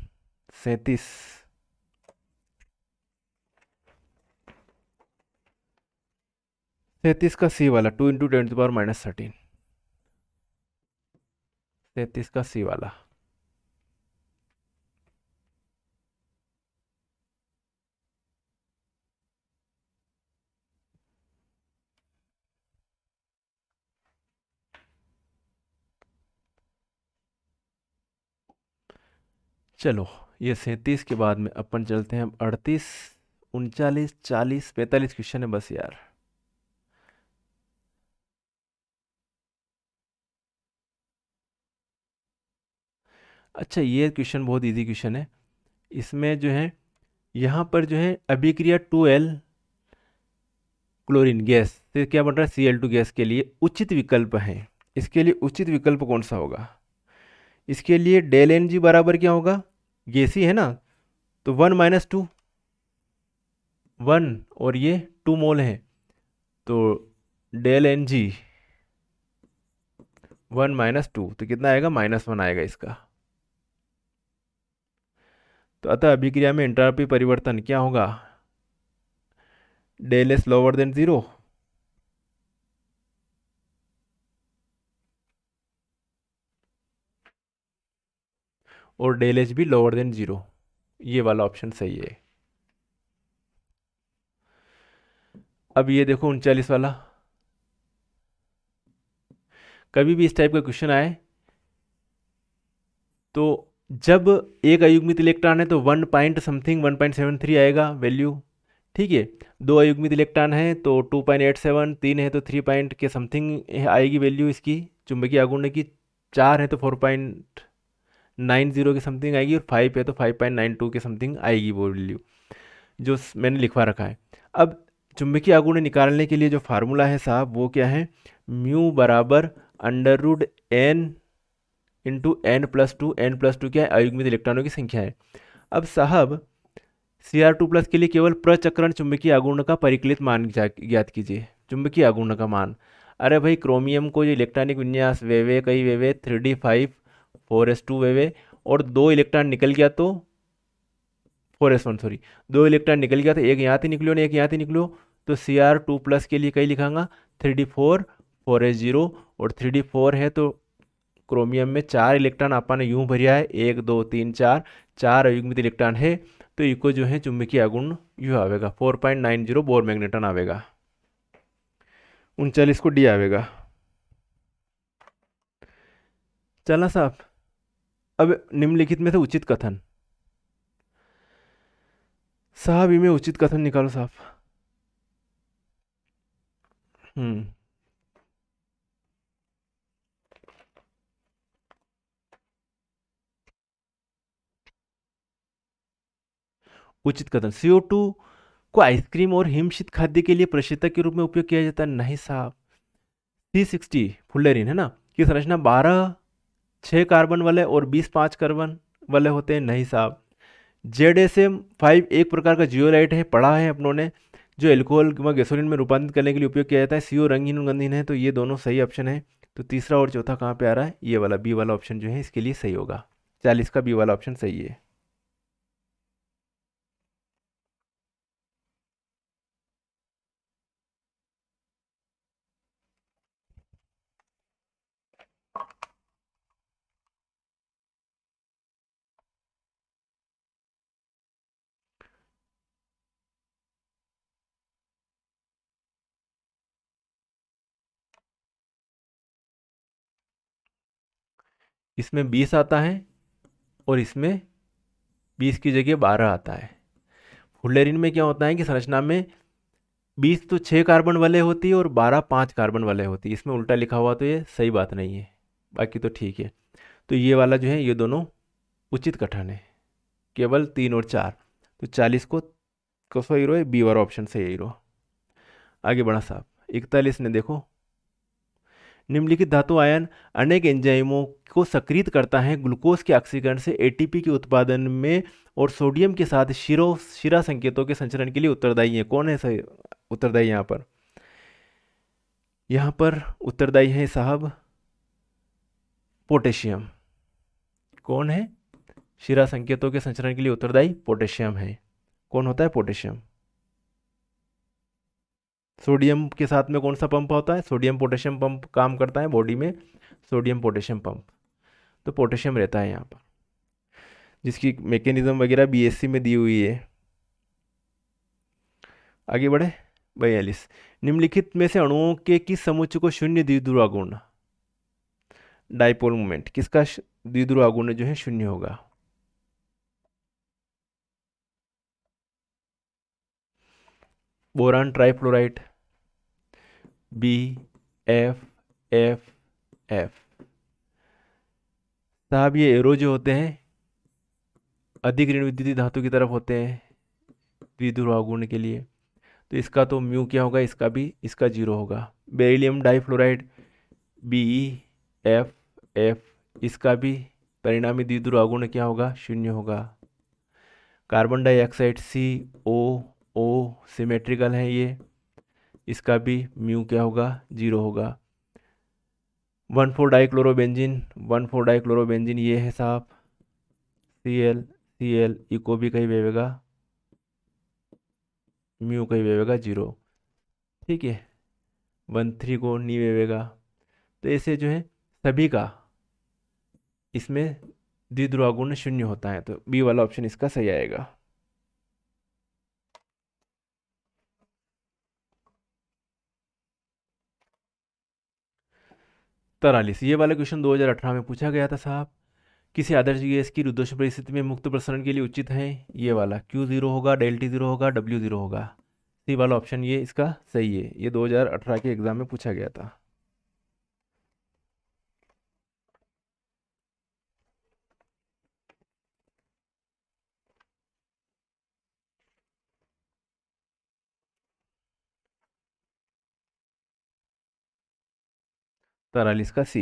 Speaker 1: 37। 37 का सी वाला, 2 इंटू 10⁻⁻13। 37 का सी वाला। चलो, ये 37 के बाद में अपन चलते हैं 38, 39, 40, 45 क्वेश्चन है बस यार। अच्छा, ये क्वेश्चन बहुत इजी क्वेश्चन है। इसमें जो है, यहाँ पर जो है अभिक्रिया 2L क्लोरीन गैस से क्या बन रहा है? Cl2 गैस के लिए उचित विकल्प है। इसके लिए उचित विकल्प कौन सा होगा? इसके लिए डेल एन जी बराबर क्या होगा? गैसी है ना, तो 1 - 2, 1 और ये 2 मोल है, तो डेल एन जी 1 - 2, तो कितना आएगा? -1 आएगा इसका। तो अतः अभिक्रिया में एंट्रॉपी परिवर्तन क्या होगा? डेल एस लोअर देन 0 और डेल एच भी लोअर देन 0। ये वाला ऑप्शन सही है। अब ये देखो 39 वाला, कभी भी इस टाइप का क्वेश्चन आए तो जब एक अयुग्मित इलेक्ट्रॉन है तो 1 पॉइंट समथिंग 1.73 आएगा वैल्यू, ठीक है। दो अयुग्मित इलेक्ट्रॉन है तो 2.87, तीन है तो 3 पॉइंट के समथिंग आएगी वैल्यू इसकी चुंबकीय आघूर्ण की, चार है तो 4.90 के समथिंग आएगी, और 5 है तो 5.92 के समथिंग आएगी वो वैल्यू जो मैंने लिखवा रखा है। अब चुंबकीय आघूर्ण निकालने के लिए जो फार्मूला है साहब वो क्या है, म्यू बराबर √n इंटू n+2, n+2 क्या है, अयुग्मित इलेक्ट्रॉनों की संख्या है। अब साहब Cr2+ के लिए केवल प्रचक्रण चुंबकीय आघूर्ण का परिकलित मान ज्ञात कीजिए, चुंबकीय आघूर्ण का मान। अरे भाई क्रोमियम को जो इलेक्ट्रॉनिक विन्यास वेवे कई वेवे 3d5 4s2 वेवे, और दो इलेक्ट्रॉन निकल गया तो 4s1 सॉरी, दो इलेक्ट्रॉन निकल गया तो एक यहाँ से निकलो ना एक यहाँ से निकलो, तो Cr2+ के लिए कई लिखांगा 3d4 4s0, और 3d4 है तो क्रोमियम में चार इलेक्ट्रॉन आपने यूं भरिया है, 1 2 3 4, चार अयुग्मित इलेक्ट्रॉन है, तो इको जो है चुंबकीय आघूर्ण यू आवेगा 4.90 बोर मैग्नेटन आवेगा, 39 को डी आवेगा। चला साहब, अब निम्नलिखित में से उचित कथन, साहब इनमें उचित कथन निकालो साहब। हम्म उचित कथन, CO2 को आइसक्रीम और हिमशित खाद्य के लिए प्रशीतक के रूप में उपयोग किया जाता है, नहीं साहब। C60 फुल्लेरिन है ना, की संरचना 12 6 कार्बन वाले और 20 5 कार्बन वाले होते हैं, नहीं साहब। ZSM5 एक प्रकार का जियोलाइट है, पढ़ा है अपनों ने, जो एल्कोहल व गैसोलीन में रूपांतरित करने के लिए उपयोग किया जाता है। CO रंगीन और गंधीन है, तो ये दोनों सही ऑप्शन है। तो तीसरा और चौथा कहाँ पे आ रहा है, ये वाला बी वाला ऑप्शन जो है इसके लिए सही होगा, 40 का बी वाला ऑप्शन सही है। इसमें 20 आता है और इसमें 20 की जगह 12 आता है। फुल्लेरिन में क्या होता है कि संरचना में 20 तो 6 कार्बन वाले होती है और 12 5 कार्बन वाले होती है, इसमें उल्टा लिखा हुआ तो ये सही बात नहीं है, बाकी तो ठीक है। तो ये वाला जो है ये दोनों उचित कथन है, केवल 3 और 4, तो 40 को कसो हीरो है, बी वाला ऑप्शन से हीरो। आगे बढ़ा साहब, 41 ने देखो, निम्नलिखित धातु आयन अनेक एंजाइमों को सक्रिय करता है ग्लूकोज के ऑक्सीकरण से एटीपी के उत्पादन में, और सोडियम के साथ शिरा संकेतों के संचरण के लिए उत्तरदायी है। कौन है सही उत्तरदायी यहाँ पर, यहाँ पर उत्तरदायी है साहब पोटेशियम। कौन है, शिरा संकेतों के संचरण के लिए उत्तरदायी पोटेशियम है। कौन होता है, पोटेशियम। सोडियम के साथ में कौन सा पंप होता है, सोडियम पोटेशियम पंप काम करता है बॉडी में, सोडियम पोटेशियम पंप, तो पोटेशियम रहता है यहाँ पर, जिसकी मैकेनिज्म वगैरह BSc में दी हुई है। आगे बढ़े, 42, निम्नलिखित में से अणुओं के किस समुच्चय को शून्य द्विध्रुव आघूर्ण, डाइपोल मोमेंट, किसका द्विध्रुव आघूर्ण जो है शून्य होगा। बोरान ट्राइफ्लोराइड, BF, साहब ये एरो जो होते हैं अधिक ऋण विद्युतीय धातु की तरफ होते हैं द्विध्रुव आघूर्ण के लिए, तो इसका तो म्यू क्या होगा, इसका भी इसका 0 होगा। बेरिलियम डाइफ्लोराइड, BeF, इसका भी परिणामी द्विध्रुव आघूर्ण क्या होगा, शून्य होगा। कार्बन डाइऑक्साइड COO सिमेट्रिकल है ये, इसका भी म्यू क्या होगा, 0 होगा। 1,4-डाइक्लोरोबेंजीन ये है साहब, Cl इको भी कहीं वेवेगा, म्यू कहीं वेवेगा 0, ठीक है। 1,3 को नहीं वेवेगा, तो ऐसे जो है सभी का इसमें द्विध्रुव आघूर्ण शून्य होता है, तो बी वाला ऑप्शन इसका सही आएगा। 43, ये वाला क्वेश्चन 2018 में पूछा गया था साहब। किसी आदर्श गैस की रुद्धोष्म परिस्थिति में मुक्त प्रसरण के लिए उचित है ये वाला, Q0 होगा, ΔT 0 होगा, W0 होगा। सी वाला ऑप्शन ये इसका सही है, ये 2018 के एग्जाम में पूछा गया था। तैंतालीस का सी।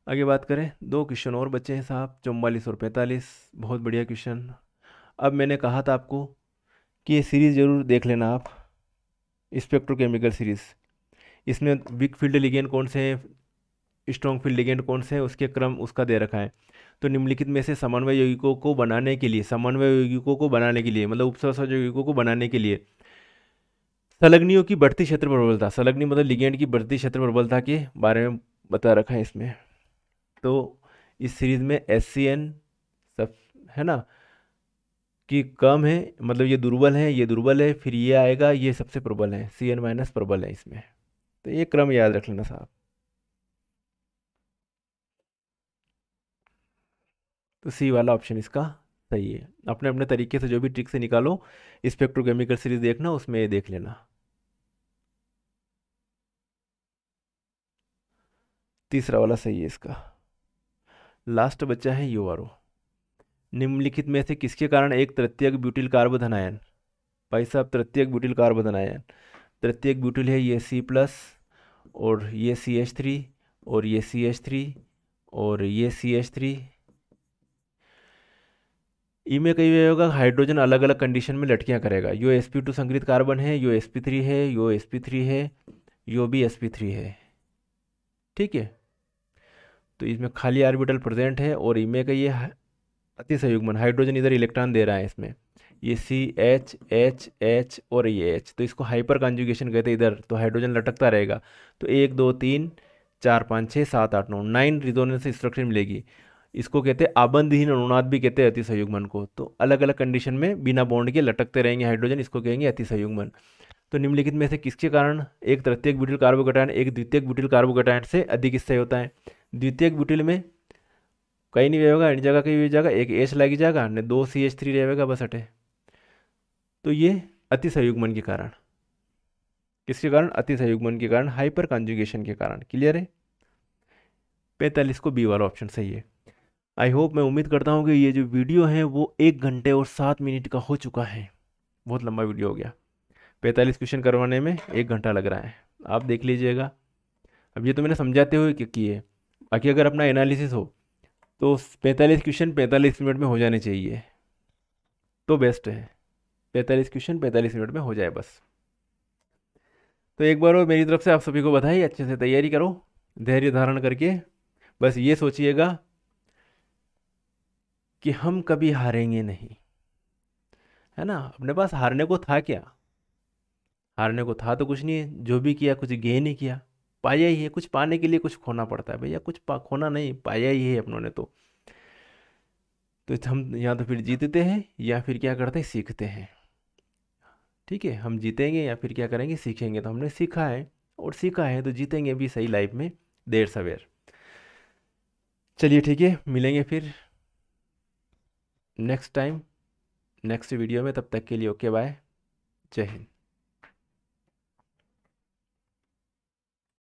Speaker 1: आगे बात करें, दो क्वेश्चन और बचे हैं साहब, 44 और 45। बहुत बढ़िया क्वेश्चन। अब मैंने कहा था आपको कि ये सीरीज़ जरूर देख लेना आप, स्पेक्ट्रोकेमिकल सीरीज़। इसमें वीक फील्ड लिगेंड कौन से हैं, स्ट्रॉन्ग फील्ड लिगेंड कौन से हैं, उसके क्रम उसका दे रखा है। तो निम्नलिखित में से समन्वय यौगिकों को बनाने के लिए, समन्वय यौगिकों को बनाने के लिए मतलब उपसहसहज यौगिकों को बनाने के लिए संलग्नियों की बढ़ती क्षेत्र प्रबलता, संलग्नी मतलब लिगेंड की बढ़ती क्षेत्र प्रबलता के बारे में बता रखा है इसमें। तो इस सीरीज में HCN सब है ना कि कम है, मतलब ये दुर्बल है, ये दुर्बल है, फिर ये आएगा, ये सबसे प्रबल है, CN- प्रबल है इसमें। तो ये क्रम याद रख लेना साहब। तो सी वाला ऑप्शन इसका सही है। अपने अपने तरीके से जो भी ट्रिक से निकालो, स्पेक्ट्रोकेमिकल सीरीज देखना, उसमें ये देख लेना। तीसरा वाला सही है इसका। लास्ट बच्चा है यूआरओ। निम्नलिखित में से किसके कारण एक तृतीयक ब्यूटिल कार्बोधन आयन, भाई साहब तृतीयक ब्यूटिल कार्बोधन आयन, तृतीयक ब्यूटिल है ये C+, और ये CH3, और ये CH3, और ये CH3। इनमें कई होगा हाइड्रोजन अलग अलग कंडीशन में लटकियां करेगा। यो sp2 संकरित कार्बन है, यो sp3 है, यो sp3 है, यो भी sp3 है। ठीक है, तो इसमें खाली ऑर्बिटल प्रेजेंट है, और इनमें का ये अतिसंयुग्मन हाइड्रोजन इधर इलेक्ट्रॉन दे रहा है इसमें, ये CH और ये H, तो इसको हाइपर कॉन्जुगेशन कहते हैं इधर, तो हाइड्रोजन लटकता रहेगा। तो 1 2 3 4 5 6 7 8 9 9 रिजोनेंस स्ट्रक्चर मिलेगी। इसको कहते हैं आबंधहीन अनुनाद भी कहते हैं अतिसंयुग्मन को। तो अलग अलग कंडीशन में बिना बॉन्ड के लटकते रहेंगे हाइड्रोजन, इसको कहेंगे अतिसंयुग्मन। तो निम्नलिखित में से किसके कारण एक तृतीयक ब्यूटिल कार्बोकैटायन एक द्वितीयक ब्यूटिल कार्बोकैटायन से अधिक स्थिर होता है। द्वितीयक ब्यूटिल में कहीं नहीं रहेगा, इन जगह कहीं भी जगह एक H लगी जाएगा ने 2 CH3 रहेगा बस हटे। तो ये अतिसंयुग्मन के कारण, किसके कारण, अतिसंयुग्मन के कारण, हाइपर कॉन्जुगेशन के कारण। क्लियर है, 45 को बी वाला ऑप्शन सही है। आई होप, मैं उम्मीद करता हूँ कि ये जो वीडियो है वो 1 घंटे और 7 मिनट का हो चुका है। बहुत लंबा वीडियो हो गया, 45 क्वेश्चन करवाने में 1 घंटा लग रहा है, आप देख लीजिएगा। अब ये तो मैंने समझाते हुए किए, बाकी अगर अपना एनालिसिस हो तो 45 क्वेश्चन 45 मिनट में हो जाने चाहिए, तो बेस्ट है। 45 क्वेश्चन 45 मिनट में हो जाए बस। तो एक बार और मेरी तरफ से आप सभी को बधाई, अच्छे से तैयारी करो धैर्य धारण करके। बस ये सोचिएगा कि हम कभी हारेंगे नहीं, है ना। अपने पास हारने को था क्या, हारने को था तो कुछ नहीं है, जो भी किया कुछ गेन ही किया, पाया ही है। कुछ पाने के लिए कुछ खोना पड़ता है भैया, कुछ खोना नहीं, पाया ही है अपनों ने। तो हम या तो फिर जीतते हैं या फिर क्या करते हैं, सीखते हैं। ठीक है, हम जीतेंगे या फिर क्या करेंगे, सीखेंगे। तो हमने सीखा है, और सीखा है तो जीतेंगे भी सही लाइफ में, देर सवेर। चलिए ठीक है, मिलेंगे फिर नेक्स्ट टाइम नेक्स्ट वीडियो में। तब तक के लिए ओके बाय, जय हिंद।